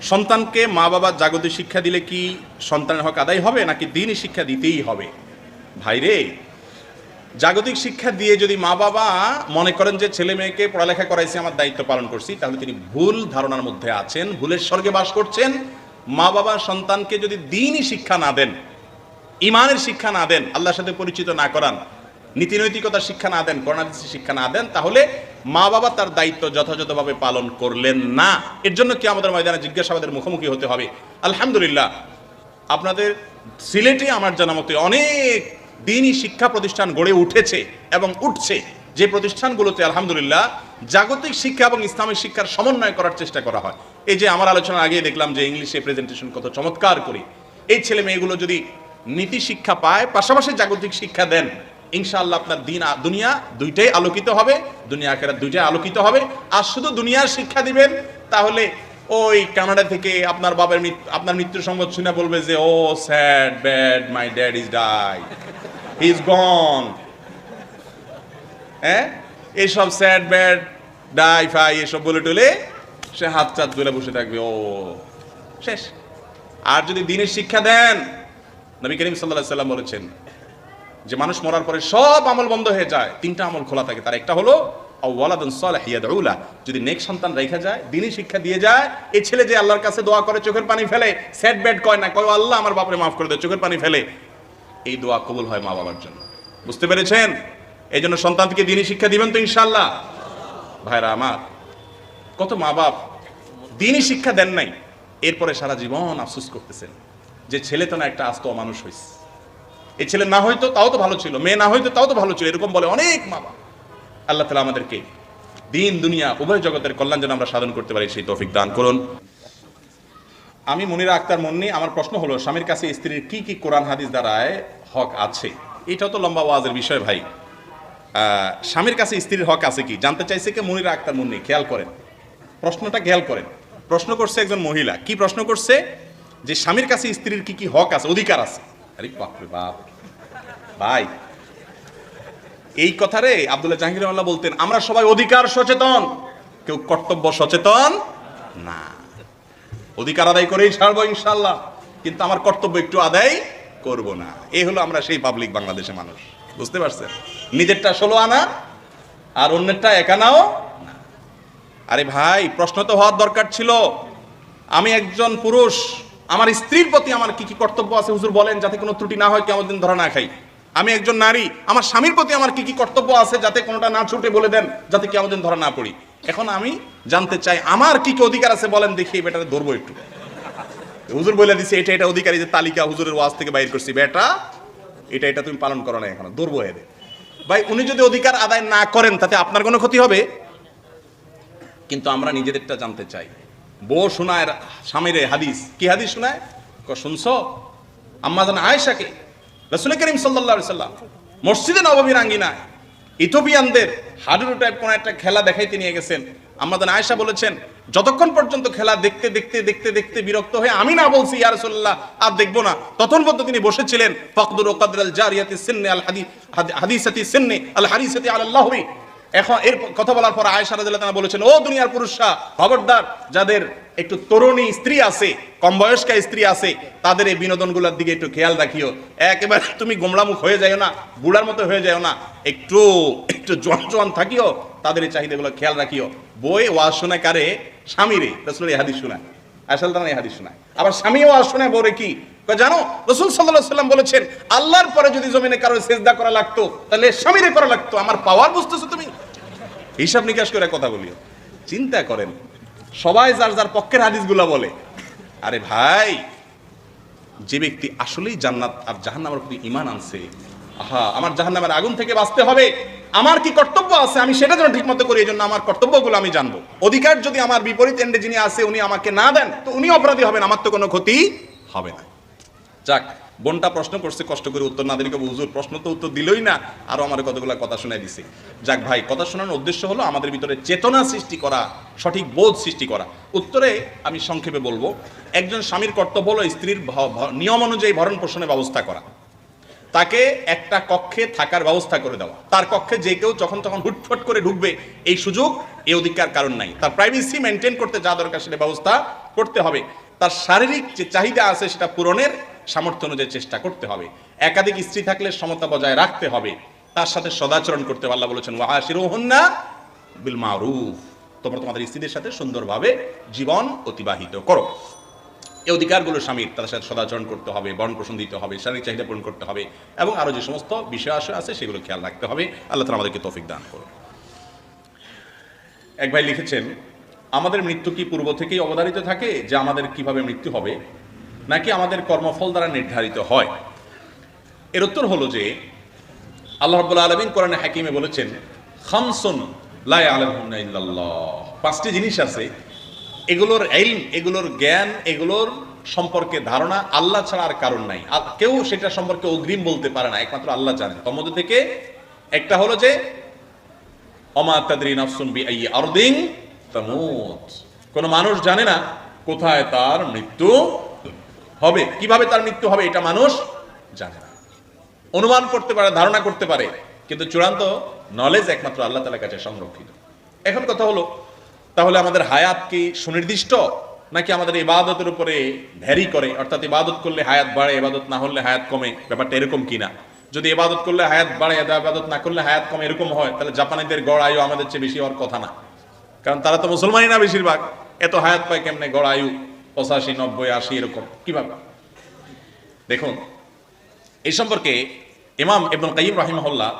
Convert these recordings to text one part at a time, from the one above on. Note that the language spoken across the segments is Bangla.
সন্তানকে মা বাবা জাগতিক শিক্ষা দিলে কি সন্তানের হক আদায় হবে নাকি দ্বীনি শিক্ষা দিতেই হবে? ভাইরে, জাগতিক শিক্ষা দিয়ে যদি মা বাবা মনে করেন যে ছেলে মেয়েকে পড়ালেখা করাইছি আমার দায়িত্ব পালন করছি, তাহলে তিনি ভুল ধারণার মধ্যে আছেন, ভুলের স্বর্গে বাস করছেন। মা বাবা সন্তানকে যদি দ্বীনি শিক্ষা না দেন, ইমানের শিক্ষা না দেন, আল্লাহর সাথে পরিচিত না করান, নীতি নৈতিকতার শিক্ষা না দেন, করোনাদিসের শিক্ষা না দেন, তাহলে মা বাবা তার দায়িত্ব যথাযথভাবে পালন করলেন না। এর জন্য কি আমাদের ময়দানে জিজ্ঞাসাবাদের মুখোমুখি হতে হবে। আলহামদুলিল্লাহ, আপনাদের সিলেটে আমার জানা মতে অনেক দ্বীনি শিক্ষা প্রতিষ্ঠান গড়ে উঠেছে এবং উঠছে, যে প্রতিষ্ঠানগুলোতে আলহামদুলিল্লাহ জাগতিক শিক্ষা এবং ইসলামিক শিক্ষার সমন্বয় করার চেষ্টা করা হয়। এই যে আমার আলোচনার আগে দেখলাম যে ইংলিশে প্রেজেন্টেশন কত চমৎকার করে, এই ছেলে মেয়েগুলো যদি নীতি শিক্ষা পায়, পাশাপাশি জাগতিক শিক্ষা দেন, ইনশাআল্লাহ আপনার দিন দুনিয়া দুইটাই আলোকিত হবে, দুনিয়া আখিরাত দুইটাই আলোকিত হবে। আর শুধু দুনিয়ার শিক্ষা দিবেন, তাহলে ওই কানাডা থেকে আপনার বাবার আপনার মৃত্যুর সংবাদ শুনে বলবে যে oh sad bad my dad is die, he is gone. হ্যাঁ, এইসব স্যাড ব্যাড ডাই ফাই এসব বলে টলে সে হাত চাত তুলে বসে থাকবে, ও শেষ। আর যদি দ্বীনের শিক্ষা দেন, নবী করিম সাল্লাল্লাহু আলাইহি সাল্লাম বলেছেন যে মানুষ মরার পরে সব আমল বন্ধ হয়ে যায়, তিনটা আমল খোলা থাকে। তার একটা হলো ওয়ালাদুন সালিহ ইয়াদউ লাহু, যদি নেক সন্তান রেখা যায়, দ্বীনি শিক্ষা দিয়ে যায়, এই ছেলে যে আল্লাহর কাছে দোয়া করে চোখের পানি ফেলে, স্যাড ব্যাড কয় না, কয় আল্লাহ আমার বাপরে মাফ করে দে, চোখের পানি ফেলে, এই দোয়া কবুল হয় মা বাবার জন্য। বুঝতে পেরেছেন? এই জন্য সন্তানকে দ্বীনি শিক্ষা দিবেন তো ইনশাআল্লাহ। ভাইরা আমার, কত মা বাপ দ্বীনি শিক্ষা দেন নাই, এরপরে সারা জীবন আফসোস করতেছেন যে ছেলে তো না একটা আস্ত অমানুষ হয়েছে, এই ছেলে না হয়তো তাও তো ভালো ছিল, মেয়ে না হয়তো তাও তো ভালো ছিল, এরকম বলে অনেক মা বাপ। আল্লাহ তাআলা আমাদেরকে দিন দুনিয়া উভয় জগতের কল্যাণ যেন আমরা সাধন করতে পারি সেই তৌফিক দান করুন। আমি মুনিরা আক্তার মুন্নি। আমার প্রশ্ন হলো, স্বামীর কাছে স্ত্রীর কি কি কোরআন হাদিস দ্বারায় হক আছে? এটাও তো লম্বা ওয়াজের বিষয় ভাই। স্বামীর কাছে স্ত্রীর হক আছে কি জানতে চাইছে কে মুনিরা আক্তার মুন্নি। খেয়াল করেন প্রশ্নটা, খেয়াল করেন। প্রশ্ন করছে একজন মহিলা, কি প্রশ্ন করছে? যে স্বামীর কাছে স্ত্রীর কি কি হক আছে, অধিকার আছে। আরে বাপরে বাপ ভাই, এই কথারে আব্দুল্লাহ জাহাঙ্গীর রহমাল্লাহ বলতেন, আমরা সবাই অধিকার সচেতন, কেউ কর্তব্য সচেতন না। অধিকার আদায় করেই ছাড়বো ইনশাআল্লাহ, কিন্তু আমার কর্তব্য একটু আদায় করব না। এই হলো আমরা সেই পাবলিক বাংলাদেশের মানুষ। বুঝতে পারছেন? নিজেরটা 16 আনা আর অন্যেরটা 1 আনাও না। আরে ভাই, প্রশ্ন তো হওয়ার দরকার ছিল, আমি একজন পুরুষ, আমার স্ত্রীর প্রতি আমার কি কি কর্তব্য আছে হুজুর বলেন, যাতে কোনো ত্রুটি না হয়, কিয়ামত দিন ধরা না খাই। আমি একজন নারী, আমার স্বামীর প্রতি আমার কি কি কর্তব্য আছে, যাতে কোনোটা না ছুটে বলে দেন, যাতে কিয়ামত দিন ধরা না পড়ি। এখন আমি জানতে চাই আমার কি কি অধিকার আছে, বলেন দেখি। বেটারে ধরবো একটু, হুজুর বলে দিছে এটা এটা অধিকারী, যে তালিকা হুজুরের ওয়াজ থেকে বাইর করছি, বেটা এটা এটা তুমি পালন করো না, এখন ধরবো এর। ভাই, উনি যদি অধিকার আদায় না করেন তাতে আপনার কোনো ক্ষতি হবে? কিন্তু আমরা নিজেদেরটা জানতে চাই। বউ শোনায় স্বামীরে হাদিস, কি হাদিস শোনায়? শুনছো আম্মা জান আয়েশাকে রাসূল করিম সাল্লাল্লাহু আলাইহি সাল্লাম মসজিদে নববীর আঙ্গিনায় ইথিওপিয়ানদের হাডুডু টাইপ কোন একটা খেলা দেখাইতে নিয়ে গেছেন। আম্মা জান আয়েশা বলেছেন, যতক্ষণ পর্যন্ত খেলা দেখতে দেখতে দেখতে দেখতে বিরক্ত হয়ে আমি না বলছি ইয়া রাসূলুল্লাহ আর দেখবো না, ততক্ষণ পর্যন্ত তিনি বসেছিলেন। ফাকদুরু কদরাল জারিয়াতি সিন্নি আল হাদিসাতি সিন্নি আল হারিসাতি আলাল্লাহ। এখন এর কথা বলার পর আয়েশা রাদিয়াল্লাহু তাআলা বলেছেন, ও দুনিয়ার পুরুষরা, খবরদার, যাদের একটু তরুণী স্ত্রী আছে, কম বয়স্কা স্ত্রী আছে, তাদের এই বিনোদনগুলোর দিকে একটু খেয়াল রাখিও। একেবারে তুমি গোমড়ামুখ হয়ে যাও না, বুড়ার মতো হয়ে যাও না, একটু একটু জোয়ান জোয়ান থাকিও, তাদের এই চাহিদাগুলো খেয়াল রাখিও। বই ওয়াজ শোনায় কারে? স্বামীরে। রাসূল এই হাদিস শোনায়, আসল তারা এই হাদিস শোনায়। আবার স্বামী ওয়াজ শোনায় বউরে কি জানো? রাসূল সাল্লাল্লাহু আলাইহি সাল্লাম বলেছেন, আল্লাহর পরে যদি জমিনে কারো সিজদা করা লাগতো, তাহলে স্বামীরে করা লাগতো। আমার পাওয়ার বুঝতেছো তুমি? হিসাব নিকাশ করে কথা বলিও। চিন্তা করেন, সবাই যার যার পক্ষের হাদিসগুলা বলে। আরে ভাই, যে ব্যক্তি আসলেই জান্নাত আর জাহান্নামের প্রতি ঈমান আনছে, আহা আমার জাহান্নামের আগুন থেকে বাঁচতে হবে, আমার কি কর্তব্য আছে আমি সেটা যেন ঠিক মতো করি। এই জন্য আমার কর্তব্যগুলো আমি জানবো। অধিকার যদি আমার বিপরীত এন্ডে যিনি আছে উনি আমাকে না দেন, তো উনি অপরাধী হবেন, আমার তো কোনো ক্ষতি হবে না। যাক, বোনটা প্রশ্ন করছে, কষ্ট করে উত্তর না দিলে কবে হুজুর প্রশ্ন তো উত্তর দিলই না, আরো আমার কতগুলো কথা শোনায় দিছে। যাক ভাই, কথা শোনানোর উদ্দেশ্য হলো আমাদের ভিতরে চেতনা সৃষ্টি করা, সঠিক বোধ সৃষ্টি করা। উত্তরে আমি সংক্ষেপে বলবো, একজন স্বামীর কর্তব্য হলো স্ত্রীর নিয়ম অনুযায়ী ভরণ পোষণের ব্যবস্থা করা, তাকে একটা কক্ষে থাকার ব্যবস্থা করে দেওয়া। তার কক্ষে যে কেউ যখন তখন হুটফট করে ঢুকবে এই সুযোগ, এই অধিকার কারণ নাই। তার প্রাইভেসি মেনটেন করতে যা দরকার সেটা ব্যবস্থা করতে হবে, তার শারীরিক যে চাহিদা আছে সেটা পূরণের সামর্থ্য অনুযায়ী চেষ্টা করতে হবে। একাধিক স্ত্রী থাকলে সমতা বজায় রাখতে হবে, তার সাথে সদাচরণ করতে হবে। আল্লাহ বলেছেন ওয়াশিরুহুন্না বিল মারুফ, তোমরা তোমাদের স্ত্রীদের সাথে সুন্দরভাবে জীবন অতিবাহিত করো। এই অধিকারগুলো স্বামীর, তাদের সাথে সদাচরণ করতে হবে, বরণ পোষণ দিতে হবে, শারীরিক চাহিদা পূরণ করতে হবে, এবং আরো যে সমস্ত বিষয় আছে সেগুলো খেয়াল রাখতে হবে। আল্লাহ তাআলা আমাদেরকে তৌফিক দান করুন। এক ভাই লিখেছেন, আমাদের মৃত্যু কি পূর্ব থেকেই অবধারিত থাকে যে আমাদের কিভাবে মৃত্যু হবে, নাকি আমাদের কর্মফল দ্বারা নির্ধারিত হয়? এর উত্তর হলো যে আল্লাহ রাব্বুল আলামিন কোরআনে হাকিমে বলেছেন, খামসুন লা ইয়ালামুহুন্না ইল্লাল্লাহ, পাঁচটি জিনিস আছে, এগুলোর ইলম, এগুলোর জ্ঞান, এগুলোর সম্পর্কে ধারণা আল্লাহ ছাড়া আর কারণ নাই। আর কেউ সেটা সম্পর্কে অগ্রিম বলতে পারে না, একমাত্র আল্লাহ জানেন। তার মধ্যে থেকে একটা হলো যে ওমা তাদরি নাফসুন বিআইয়ি আরদিন তামুত, কোন মানুষ জানে না কোথায় তার মৃত্যু হবে, কিভাবে তার মৃত্যু হবে, এটা মানুষ জানে না। অনুমান করতে পারে, ধারণা করতে পারে, কিন্তু চূড়ান্ত নলেজ একমাত্র আল্লাহ তাআলার কাছে সংরক্ষিত। এখন কথা হলো, তাহলে আমাদের হায়াত কি সুনির্দিষ্ট, নাকি আমাদের ইবাদতের উপরে ভ্যারি করে? অর্থাৎ ইবাদত করলে হায়াত বাড়ে, ইবাদত না হলে হায়াত কমে, ব্যাপারটা এরকম কিনা? যদি ইবাদত করলে হায়াত বাড়ে, ইবাদত না করলে হায়াত কমে, এরকম হয়, তাহলে জাপানিদের গড় আয়ু আমাদের চেয়ে বেশি হওয়ার কথা না, কারণ তারা তো মুসলমানই না বেশিরভাগ। এত হায়াত পায় কেমনে? গড় আয়ু 85, 90, 80 এরকম কিভাবে? দেখুন, এই সম্পর্কে ইমাম ইবনুল কাইয়িম রাহিমাহুল্লাহ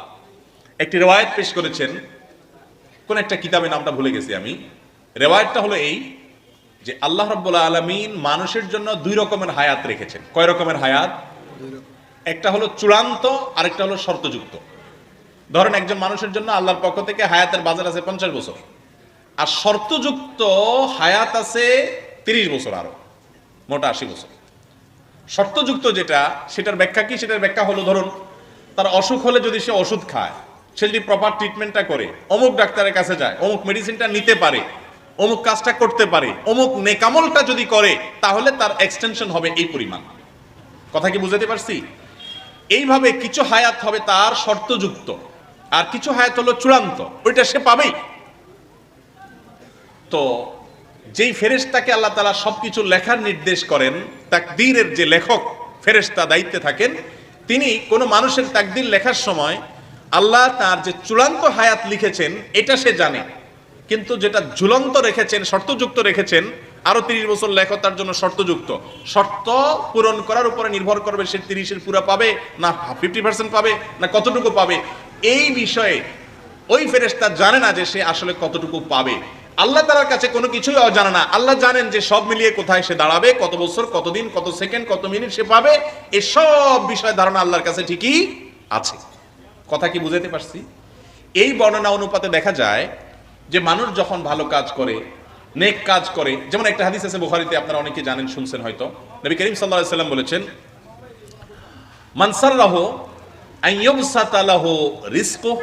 একটি রিওয়ায়াত পেশ করেছেন, কোন একটা কিতাবে, নামটা ভুলে গেছি আমি। রিওয়ায়াতটা হলো এই যে আল্লাহ রাব্বুল আলামিন মানুষের জন্য দুই রকমের হায়াত রেখেছেন। কয় রকমের হায়াত? একটা হলো চূড়ান্ত, আরেকটা হলো শর্তযুক্ত। ধরেন একজন মানুষের জন্য আল্লাহর পক্ষ থেকে হায়াতের বাজার আছে 50 বছর, আর শর্তযুক্ত হায়াত আছে 30 বছর, আরো মোটা 80 বছর। শর্তযুক্ত যেটা, সেটার ব্যাখ্যা কি? সেটার ব্যাখ্যা হলো, ধরুন তার অসুখ হলে যদি সে ওষুধ খায়, সে যদি প্রপার ট্রিটমেন্টটা করে, অমুক ডাক্তারের কাছে যায়, অমুক মেডিসিনটা নিতে পারে, অমুক কাজটা করতে পারে, অমুক নেকামলটা যদি করে, তাহলে তার এক্সটেনশন হবে এই পরিমাণ। কথা কি বুঝাতে পারছি? এইভাবে কিছু হায়াত হবে তার শর্তযুক্ত, আর কিছু হায়াত হলো চূড়ান্ত, ওইটা সে পাবেই। তো যেই ফেরেশতাকে আল্লাহ তাআলা সবকিছু লেখার নির্দেশ করেন, তাকদীরের যে লেখক ফেরেশতা দায়িত্বে থাকেন, তিনি কোনো মানুষের তাকদীর লেখার সময় আল্লাহ তার যে চূড়ান্ত হায়াত লিখেছেন এটা সে জানে, কিন্তু যেটা ঝুলন্ত রেখেছেন, শর্তযুক্ত রেখেছেন, আরো 30 বছর লেখো তার জন্য শর্তযুক্ত, শর্ত পূরণ করার উপরে নির্ভর করবে সে 30-এর পুরা পাবে না 50% পাবে না কতটুকু পাবে। এই বিষয়ে ওই ফেরেশতা জানে না যে সে আসলে কতটুকু পাবে। আল্লাহ তাআলার কাছে কোনো কিছুই অজানা না। আল্লাহ জানেন যে সব মিলিয়ে কোথায় সে দাঁড়াবে, কত বছর, কত দিন, কত সেকেন্ড, কত মিনিট সে পাবে, এসব বিষয় ধারণা আল্লাহর কাছে ঠিকই আছে। কথা কি বুঝাতে পারছি? এই বর্ণনা অনুপাতে দেখা যায় যে মানুষ যখন ভালো কাজ করে, নেক কাজ করে, যেমন একটা হাদিস আছে বুখারীতে, আপনারা অনেকে জানেন, শুনছেন হয়তো। নবী করিম সাল্লাল্লাহু আলাইহি ওয়াসাল্লাম বলেছেন, মান সাররাহু আন ইউবসাতা লাহু রিজকুহু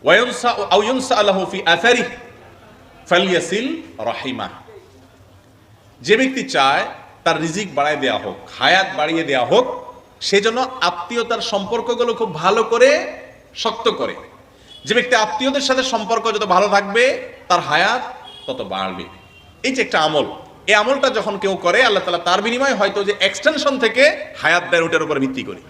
ওয়া ইউনসা আও ইউনসা লাহু ফি আথারিহি ফালইয়াসিল রাহিমাহ। যে ব্যক্তি চায় তার রিজিক বাড়ায় দেয়া হোক, হায়াত বাড়িয়ে দেয়া হোক, সেজন্য আত্মীয়তার সম্পর্কগুলো খুব ভালো করে শক্ত করে। যে ব্যক্তি আত্মীয়দের সাথে সম্পর্ক যত ভালো থাকবে, তার হায়াত তত বাড়বে। এই যে একটা আমল, এই আমলটা যখন কেউ করে, আল্লাহ তাআলা তার বিনিময়ে হয়তো যে এক্সটেনশন থেকে হায়াত দেয়, ওটার উপর ভিত্তি করে।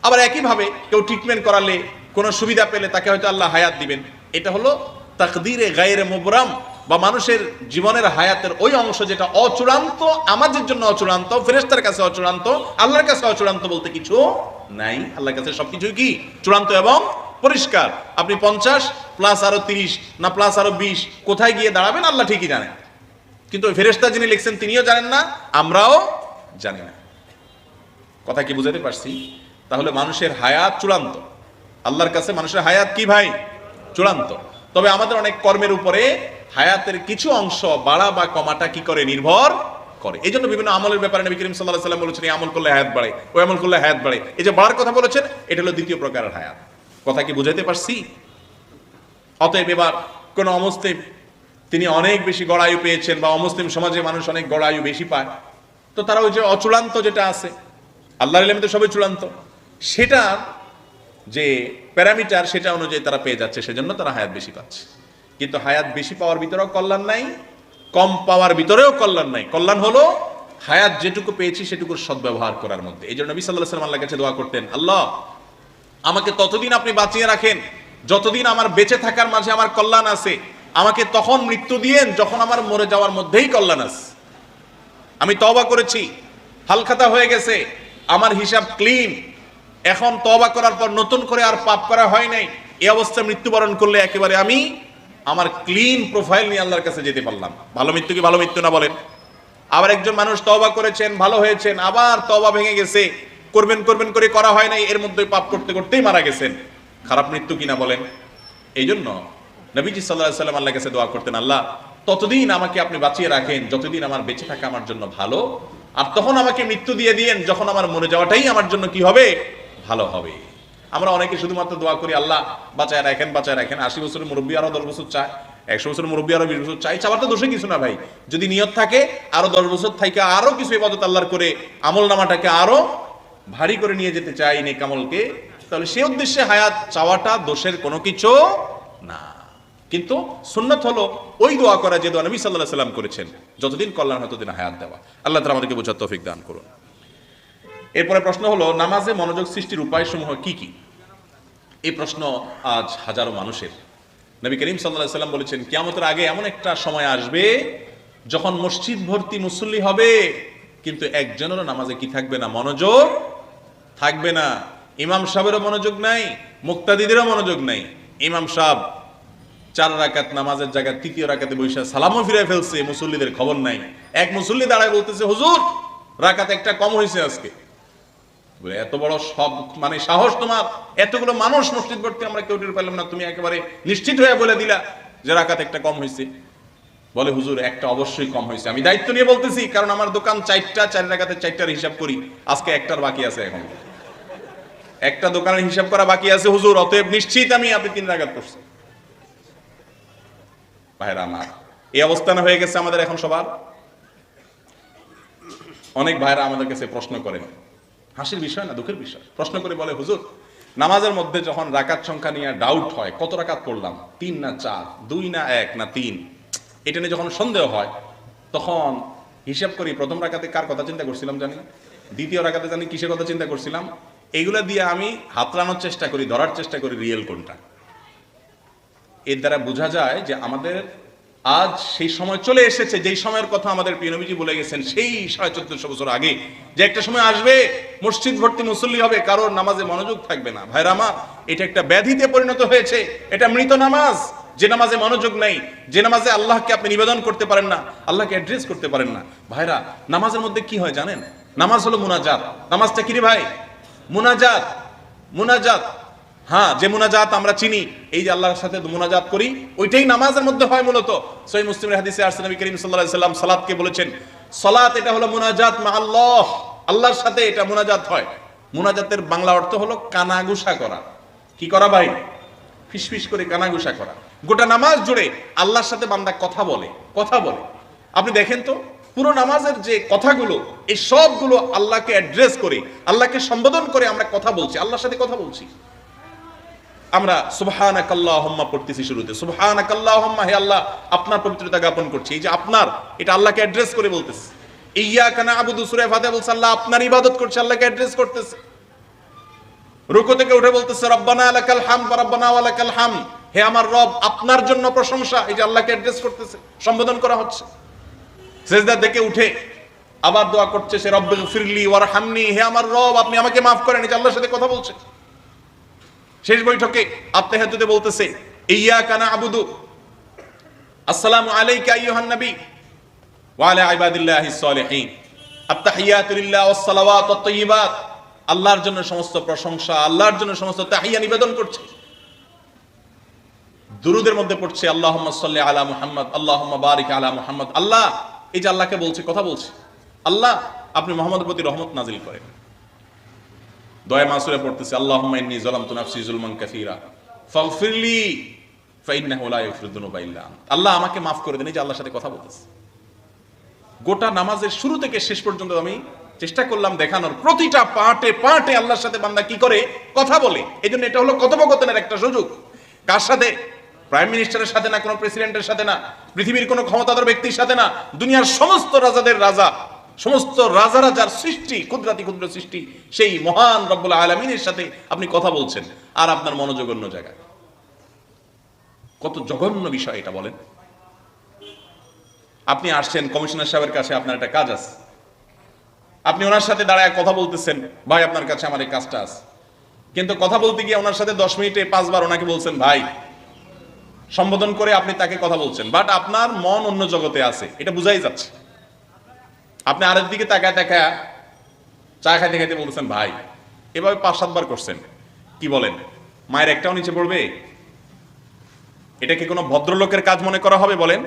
আবার একইভাবে কেউ ট্রিটমেন্ট করালে, কোনো সুবিধা পেলে, তাকে হয়তো আল্লাহ হায়াত দিবেন। এটা হলো তাকদীরে গায়রে মুবরাম, বা মানুষের জীবনের হায়াতের ওই অংশ যেটা অচূড়ান্ত, আমাদের জন্য অচূড়ান্ত, ফেরেশতার কাছে অচূড়ান্ত, আল্লাহর কাছে অচূড়ান্ত বলতে কিছু নাই। আল্লাহর কাছে সবকিছুই কি চূড়ান্ত এবং পরিষ্কার। আপনি 50 প্লাস আরো 30 না প্লাস আরো 20 কোথায় গিয়ে দাঁড়াবেন আল্লাহ ঠিকই জানেন, কিন্তু ওই ফেরেশতা যিনি লিখছেন তিনিও জানেন না, আমরাও জানি না। কথা কি বুঝাতে পারছি? তাহলে মানুষের হায়াত চূড়ান্ত, আল্লাহর কাছে মানুষের হায়াত কি ভাই? চূড়ান্ত। তবে আমাদের অনেক কর্মের উপরে হায়াতের কিছু অংশ বাড়া বা কমাটা কি করে? নির্ভর করে। এই জন্য বিভিন্ন আমলের ব্যাপারে নবী করিম সাল্লাল্লাহু আলাইহি ওয়াসাল্লাম বলেছেন, এই আমল করলে হায়াত বাড়ে, ওই আমল করলে হায়াত বাড়ে। এই যে বাড়ার কথা বলেছেন, এটা হলো দ্বিতীয় প্রকারের হায়াত। কথা কি বুঝাইতে পারছি? অতএব এবার কোন অমুসলিম তিনি অনেক বেশি গড়ায়ু পেয়েছেন, বা অমুসলিম সমাজে মানুষ অনেক গড়ায়ু বেশি পায়, তো তারা ওই যে অচূড়ান্ত যেটা আছে, আল্লাহর ইলমে তো সবই চূড়ান্ত, সেটা যে প্যারামিটার সেটা অনুযায়ী তারা পেয়ে যাচ্ছে, সেজন্য তারা হায়াত বেশি পাচ্ছে। কিন্তু হায়াত বেশি পাওয়ার ভিতরেও কল্যাণ নাই, কম পাওয়ার ভিতরেও কল্যাণ নাই। কল্যাণ হলো হায়াত যেটুকু পেয়েছি সেটুকুর সদ্ব্যবহার করার মধ্যে। এই জন্য নবী সাল্লাল্লাহু আলাইহি ওয়াসাল্লাম আল্লাহর কাছে দোয়া করতেন, আল্লাহ আমাকে ততদিন আপনি বাঁচিয়ে রাখেন যতদিন আমার বেঁচে থাকার মাঝে আমার কল্যাণ আছে। আমাকে তখন মৃত্যু দিয়েন যখন আমার মরে যাওয়ার মধ্যেই কল্যাণ আছে। আমি তওবা করেছি, হালখাতা হয়ে গেছে, আমার হিসাব ক্লিন, এখন তওবা করার পর নতুন করে আর পাপ করা হয় নাই। এই অবস্থায় মৃত্যুবরণ করলে একেবারে আমি আমার ক্লিন প্রোফাইল নিয়ে আল্লাহর কাছে যেতে পারলাম। ভালো মৃত্যু কি ভালো মৃত্যু না বলেন? আবার একজন মানুষ তওবা করেছেন, ভালো হয়েছেন, আবার তওবা ভেঙে গেছে, করবেন করবেন করে করা হয় নাই, এর মধ্যে পাপ করতে করতেই মারা গেছেন। খারাপ মৃত্যু কিনা বলেন? এই জন্য নবীজি সাল্লাল্লাহু আলাইহি ওয়াসাল্লাম আল্লাহর কাছে দোয়া করতেন, আল্লাহ ততদিন আমাকে আপনি বাঁচিয়ে রাখেন যতদিন আমার বেঁচে থাকা আমার জন্য ভালো, আর তখন আমাকে মৃত্যু দিয়ে দিয়েন যখন আমার মরে যাওয়াটাই আমার জন্য কি হবে? ভালো হবে। আমরা অনেকে শুধুমাত্র দোয়া করি, আল্লাহ বাঁচায় রাখেন বাঁচায় রাখেন। 80 বছরের মুরব্বী আরো 10 বছর চায়, 100 বছরের মুরব্বী আরো 20 বছর চাই। চাওয়ার তো দোষে কিছু না ভাই। যদি নিয়ত থাকে আরো 10 বছর থেকে আরো কিছু ইবাদত আল্লাহর করে আমল নামাটাকে আরো ভারী করে নিয়ে যেতে চাই নেক আমলকে, তাহলে সেই উদ্দেশ্যে হায়াত চাওয়াটা দোষের কোনো কিছু না। কিন্তু সুন্নাত হলো ওই দোয়া করা যে দোয়া নবী সাল্লাল্লাহু আলাইহি ওয়াসাল্লাম করেছেন, যতদিন কল্যাণ হয় ততদিন হায়াত দেওয়া। আল্লাহ তাআলা আমাদেরকে বোঝার তৌফিক দান করুন। এরপরে প্রশ্ন হলো, নামাজে মনোযোগ সৃষ্টির উপায়সমূহ কি কি? এই প্রশ্ন আজ হাজারো মানুষের। নবী করিম সাল্লাল্লাহু আলাইহি ওয়াসাল্লাম বলেছেন, কিয়ামতের আগে এমন একটা সময় আসবে যখন মসজিদ ভর্তি মুসল্লি হবে, কিন্তু একজনেরও নামাজে কি থাকবে না? মনোযোগ থাকবে না। ইমাম সাহেবেরও মনোযোগ নাই, মুক্তাদিদেরও মনোযোগ নাই। ইমাম সাহেব 4 রাকাত নামাজের জায়গায় 3য় রাকাতে বসে সালামও ফিরে ফেলছে, মুসল্লিদের খবর নাই। এক মুসল্লি দাঁড়ায় বলতেছে, হুজুর রাকাত একটা কম হয়েছে আজকে। এত বড় সব মানে সাহস তোমার, এতগুলো মানুষ মসজিদ ভর্তি আমরা কেউ টের পেলাম না, তুমি একেবারে নিশ্চিত হয়ে বলে দিলা যে রাকাত একটা কম হয়েছে। বলে, হুজুর একটা অবশ্যই কম হয়েছে, আমি দায়িত্ব নিয়ে বলতেছি, কারণ আমার দোকান 4টা, 4 রাকাতে 4টার হিসাব করি, আজকে একটার বাকি আছে, এখন একটা দোকানের হিসাব করা বাকি আছে হুজুর, অতএব নিশ্চিত আমি আপনি 3 রাকাত করছি। ভাইরা আমার, এই অবস্থান হয়ে গেছে আমাদের এখন সবার। অনেক ভাইরা আমাদের কাছে প্রশ্ন করেন, হাসির বিষয় না দুঃখের বিষয়, প্রশ্ন করে বলে, হুজুর নামাজের মধ্যে যখন রাকাত সংখ্যা নিয়ে ডাউট হয়, কত রাকাত পড়লাম, 3 না 4, 2 না 1 না 3, এটা নিয়ে যখন সন্দেহ হয় তখন হিসাব করি প্রথম রাকাতে কার কথা চিন্তা করছিলাম জানি, দ্বিতীয় রাকাতে জানি কিসের কথা চিন্তা করছিলাম। এইগুলা দিয়ে আমি হাতড়ানোর চেষ্টা করি, ধরার চেষ্টা করি রিয়েল কোনটা। এর দ্বারা বোঝা যায় যে আমাদের আজ সেই সময় চলে এসেছে, যেই সময়ের কথা আমাদের প্রিয় নবীজি বলে গেছেন সেই 1450 বছর আগে, যে একটা সময় আসবে মসজিদ ভর্তি মুসল্লি হবে, কারোর নামাজে মনোযোগ থাকবে না। ভাইরা আমার, এটা একটা ব্যাধিতে পরিণত হয়েছে, এটা মৃত নামাজ। যে নামাজে মনোযোগ নাই, যে নামাজে আল্লাহকে আপনি নিবেদন করতে পারেন না, আল্লাহকে অ্যাড্রেস করতে পারেন না। ভাইরা, নামাজের মধ্যে কি হয় জানেন? নামাজ হলো মুনাজাত। নামাজটা কি রে ভাই? মুনাজাত। মুনাজাত, হ্যাঁ, যে মুনাজাত আমরা চিনি, এই যে আল্লাহর সাথে মুনাজাত করি, ওইটাই নামাজের মধ্যে হয় মূলত। সহিহ মুসলিমের হাদিসে আসছে, নবী করিম সাল্লাল্লাহু আলাইহি ওয়াসাল্লাম সালাতকে বলেছেন, সালাত এটা হলো মুনাজাত মা আল্লাহ, আল্লাহর সাথে এটা মুনাজাত হয়। মুনাজাতের বাংলা অর্থ হলো কানাঘুষা করা। কি করা ভাই? ফিসফিস করে কানাঘুষা করা। গোটা নামাজ জুড়ে আল্লাহর সাথে বান্দা কথা বলে, কথা বলে। আপনি দেখেন তো পুরো নামাজের যে কথাগুলো, এই সবগুলো আল্লাহকে অ্যাড্রেস করে, আল্লাহকে সম্বোধন করে আমরা কথা বলছি, আল্লাহর সাথে কথা বলছি। আমরা সুবহানাকাল্লাহুম্মা পড়তেছি শুরুতে, সুবহানাকাল্লাহুম্মা, হে আল্লাহ আপনার পবিত্রতা জ্ঞাপন করছি। এই যে আপনার, এটা আল্লাহকে অ্যাড্রেস করে বলতেছে। ইয়্যাকা না'বুদু, সূরা ফাতিহা বলছে আল্লাহ আপনার ইবাদত করছে, আল্লাহকে অ্যাড্রেস করতেছে। রুকু থেকে উঠে বলতেছে রব্বানা লাকাল হামদ রাব্বানা ওয়া লাকাল হামদ, হে আমার রব আপনার জন্য প্রশংসা, এই যে আল্লাহকে অ্যাড্রেস করতেছে, সম্বোধন করা হচ্ছে। সিজদা থেকে উঠে আবার দোয়া করছে সে, রব্বিগফিরলি ওয়ারহামনি, হে আমার রব আপনি আমাকে মাফ করেন, এই যে আল্লাহর সাথে কথা বলছে। শেষ বৈঠকে আত্তাহিয়াতুতে বলতেছে ইয়্যাকা না'বুদু, আসসালামু আলাইকা আইয়ুহান নবী ওয়া আলা ইবাদিল্লাহিস সালিহিন, আত্তাহিয়াতু লিল্লাহি ওয়াস সালাওয়াতু ওয়াত তাইয়্যিবাত, আল্লাহর জন্য সমস্ত প্রশংসা, আল্লাহর জন্য সমস্ত তাহিয়া নিবেদন করছে। দুরুদের মধ্যে পড়ছে আল্লাহুম্মা সাল্লি আলা মুহাম্মদ, আল্লাহুম্মা বারিক আলা মুহাম্মদ। আল্লাহ, এই যে আল্লাহকে বলছে, কথা বলছে, আল্লাহ আপনি মুহাম্মদের প্রতি রহমত নাজিল করেন। দোয়া মাসুরে পড়তেছে আল্লাহুম্মা ইন্নী যালামতু নাফসি যুলমান কাসীরা ফাগফিরলি ফাইন্নাহু লা ইয়াগফিরুয যুনুবা ইল্লা আনতা, আল্লাহ আমাকে মাফ করে দেন। এই যে আল্লাহর সাথে কথা বলতেছে। গোটা নামাজের শুরু থেকে শেষ পর্যন্ত আমি চেষ্টা করলাম দেখানোর, প্রতিটা পার্টে পার্টে আল্লাহর সাথে বান্দা কি করে কথা বলে। এই জন্য এটা হলো কথোপকথনের একটা সুযোগ। কার সাথে? প্রাইম মিনিস্টারের সাথে না, কোনো প্রেসিডেন্টের সাথে না, পৃথিবীর কোনো ক্ষমতাধর ব্যক্তির সাথে না, দুনিয়ার সমস্ত রাজাদের রাজা, সমস্ত রাজারা যার সৃষ্টি, কুদরতি ক্ষুদ্র সৃষ্টি, সেই মহান রব্বুল আলামিনের সাথে আপনি কথা বলছেন, আর আপনার মনোযোগ অন্য জায়গায়। কত জঘন্য বিষয় এটা বলেন। আপনি আসছেন কমিশনার সাহেবের কাছে, আপনার একটা কাজ আছে, আপনি ওনার সাথে দাঁড়ায় কথা বলতেছেন, ভাই আপনার কাছে আমার এই কাজটা আছে, কিন্তু কথা বলতে গিয়ে ওনার সাথে 10 মিনিটে 5 বার ওনাকে বলছেন ভাই, সম্বোধন করে আপনি তাকে কথা বলছেন, বাট আপনার মন অন্য জগতে আছে, এটা বুঝাই যাচ্ছে। আপনি আরেক দিকে তাকায় তাকায় চা খাইতে খাইতে বলতেছেন ভাই, এভাবে 5-7 বার করছেন, কি বলেন, মায়ের একটাও নিচে পড়বে? এটা কি কোনো ভদ্রলোকের কাজ মনে করা হবে বলেন?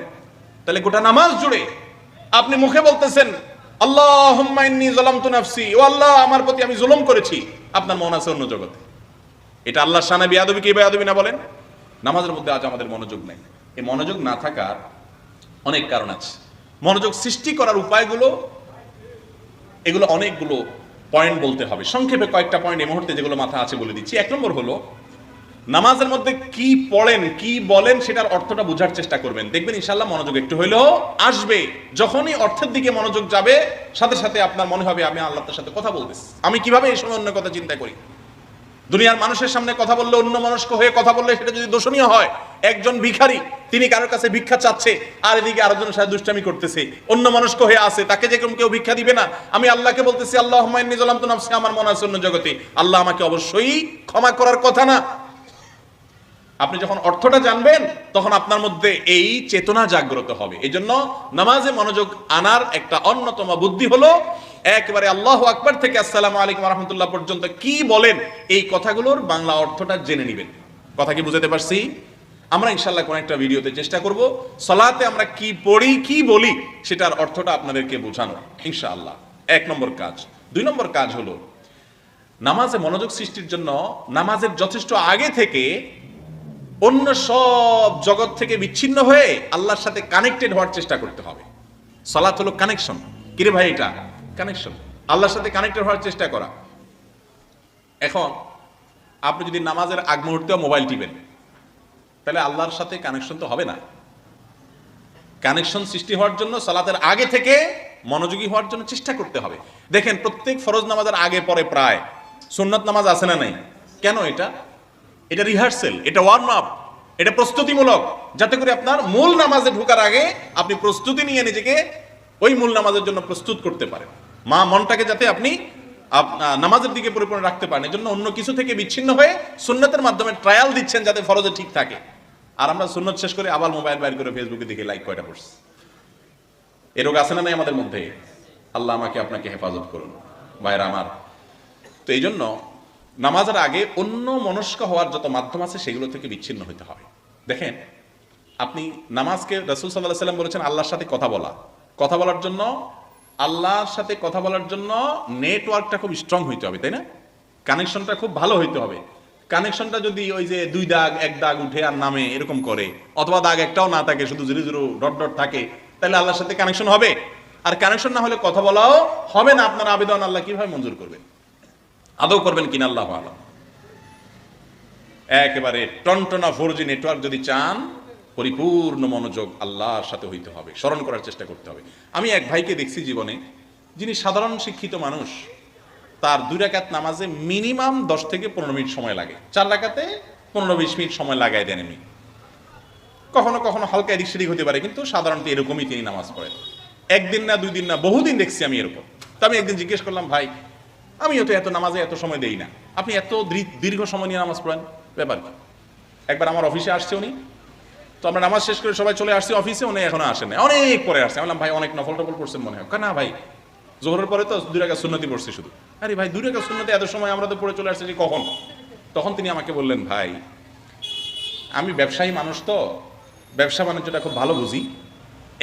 তাহলে গোটা নামাজ জুড়ে আপনি মুখে বলতেছেন আল্লাহুম্মা ইন্নী যালামতু নাফসি, ও আল্লাহ আমার প্রতি আমি জুলুম করেছি, আপনার মন আছে অন্য জগতে। এটা আল্লাহর শানে বেয়াদবি কি বেয়াদবি না বলেন? নামাজের মধ্যে আজ আমাদের মনোযোগ নেই। এই মনোযোগ না থাকার অনেক কারণ আছে। মনোযোগ সৃষ্টি করার উপায়গুলো, এগুলো অনেকগুলো পয়েন্ট বলতে হবে। সংক্ষেপে কয়েকটা পয়েন্ট এই মুহূর্তে যেগুলো মাথা আছে বলে দিচ্ছি। 1 নম্বর হলো, নামাজের মধ্যে কি পড়েন, কি বলেন, সেটার অর্থটা বোঝার চেষ্টা করবেন। দেখবেন ইনশাআল্লাহ মনোযোগ একটু হইলেও আসবে। যখনই অর্থের দিকে মনোযোগ যাবে, সাথে সাথে আপনার মনে হবে আমি আল্লাহর সাথে কথা বলতেছি। আমি কিভাবে এই সময় অন্য কথা চিন্তা করি। দুনিয়ার মানুষের সামনে কথা বললে, অন্য মনস্ক হয়ে কথা বললে সেটা যদি দোষণীয় হয়, একজন ভিখারি তিনি কারোর কাছে ভিক্ষা চাচ্ছে, আর এদিকে আরেকজনের সাথে দুষ্টামি করতেছে, অন্য মনস্ক হয়ে আছে, তাকে যে কেউ ভিক্ষা দিবে না। আমি আল্লাহকে বলতেছি আল্লাহুম্মা ইন্নী যালামতু নাফসি, আমার মন আছে অন্য জগতে, আল্লাহ আমাকে অবশ্যই ক্ষমা করার কথা না। আপনি যখন অর্থটা জানবেন, তখন আপনার মধ্যে এই চেতনা জাগ্রত হবে। এই জন্য নামাজে মনোযোগ আনার একটা অন্যতম বুদ্ধি হলো একেবারে আল্লাহু আকবার থেকে আসসালামু আলাইকুম ওয়া রাহমাতুল্লাহ পর্যন্ত কি বলেন, এই কথাগুলোর বাংলা অর্থটা জেনে নেবেন। কথা কি বুঝাতে পারছি? আমরা ইনশাআল্লাহ কোন একটা ভিডিওতে চেষ্টা করব সালাতে আমরা কি পড়ি, কি বলি, সেটার অর্থটা আপনাদেরকে বোঝানো ইনশাআল্লাহ। 1 নম্বর কাজ। 2 নম্বর কাজ হলো, নামাজে মনোযোগ সৃষ্টির জন্য নামাজের যথেষ্ট আগে থেকে অন্য সব জগৎ থেকে বিচ্ছিন্ন হয়ে আল্লাহর সাথে কানেক্টেড হওয়ার চেষ্টা করতে হবে। সালাত হলো কানেকশন। কিরে ভাই, এটা কানেকশন, আল্লাহর সাথে কানেক্টেড হওয়ার চেষ্টা করা। এখন আপনি যদি নামাজের আগ মুহূর্তেও মোবাইল টিপেন, তাহলে আল্লাহর সাথে কানেকশন তো হবে না। কানেকশন সৃষ্টি হওয়ার জন্য সালাতের আগে থেকে মনোযোগী হওয়ার জন্য চেষ্টা করতে হবে। দেখেন প্রত্যেক ফরজ নামাজের আগে পরে প্রায় সুন্নাত নামাজ আছে না নাই? কেন? এটা রিহার্সেল, এটা ওয়ার্ম আপ, এটা প্রস্তুতিমূলক, যাতে করে আপনার মূল নামাজে ঢোকার আগে আপনি প্রস্তুতি নিয়ে নিজেকে ওই মূল নামাজের জন্য প্রস্তুত করতে পারেন। মনটাকে যাতে আপনি নামাজের দিকে পরিপূর্ণ রাখতে পারেন। এজন্য অন্য কিছু থেকে বিচ্ছিন্ন হয়ে সুন্নতের মাধ্যমে ট্রায়াল দিচ্ছেন যাতে ফরজে ঠিক থাকে। আর আমরা সুন্নত শেষ করে আবার মোবাইল বাইর করে ফেসবুকে দেখে লাইক কয়টা পড়ছি। এ রোগ আছে না নাই আমাদের মধ্যে? আল্লাহ আমাকে আপনাকে হেফাজত করুন ভাইরা আমার। তো এই জন্য নামাজের আগে অন্য মনস্ক হওয়ার যত মাধ্যম আছে সেগুলো থেকে বিচ্ছিন্ন হতে হবে। দেখেন, আপনি নামাজকে রাসূল সাল্লাল্লাহু আলাইহি ওয়াসাল্লাম বলেছেন আল্লাহর সাথে কথা বলা। কথা বলার জন্য, আল্লাহর সাথে কথা বলার জন্য নেটওয়ার্কটা খুব স্ট্রং হইতে হবে, তাই না? কানেকশনটা খুব ভালো হইতে হবে। কানেকশনটা যদি ওই যে 2 দাগ 1 দাগ উঠে আর নামে এরকম করে, অথবা দাগ একটাও না থাকে, শুধু 0 0 ডট ডট থাকে, তাহলে আল্লাহর সাথে কানেকশন হবে? আর কানেকশন না হলে কথা বলাও হবে না। আপনার আবেদন আল্লাহ কিভাবে মঞ্জুর করবেন? আদৌ করবেন কিনা আল্লাহু আলাম। একেবারে টনটনা 4G নেটওয়ার্ক যদি চান, পরিপূর্ণ মনোযোগ আল্লাহর সাথে হইতে হবে, স্মরণ করার চেষ্টা করতে হবে। আমি এক ভাইকে দেখছি জীবনে, যিনি সাধারণ শিক্ষিত মানুষ, তার 2 রাকাত নামাজে মিনিমাম 10 থেকে 15 মিনিট সময় লাগে। 4 রাকাতে 15-20 মিনিট সময় লাগায় দেন এমনি। কখনো কখনো হালকা এদিক সেদিক হতে পারে, কিন্তু সাধারণত এরকমই তিনি নামাজ পড়েন। 1 দিন না 2 দিন না, বহুদিন দেখছি আমি এরকম। তো আমি একদিন জিজ্ঞেস করলাম, ভাই আমিও তো এত নামাজে এত সময় দেই না, আপনি এত দীর্ঘ সময় নিয়ে নামাজ পড়েন, ব্যাপার কি? একবার আমার অফিসে আসছে উনি, তো আমরা নামাজ শেষ করে সবাই চলে আসছি অফিসে, উনি এখনো আসেন না, অনেক পরে আসছে। আমি বললাম ভাই অনেক নফল টফল পড়ছেন মনে হয়? না ভাই, জোহরের পরে তো 2 রাকাত সুন্নতি পড়ছি শুধু। আরে ভাই 2 রাকাত সুন্নতি এত সময় আমরা তো পড়ে চলে আসছি যে কখন? তখন তিনি আমাকে বললেন, ভাই আমি ব্যবসায়ী মানুষ, তো ব্যবসা বাণিজ্যটা খুব ভালো বুঝি,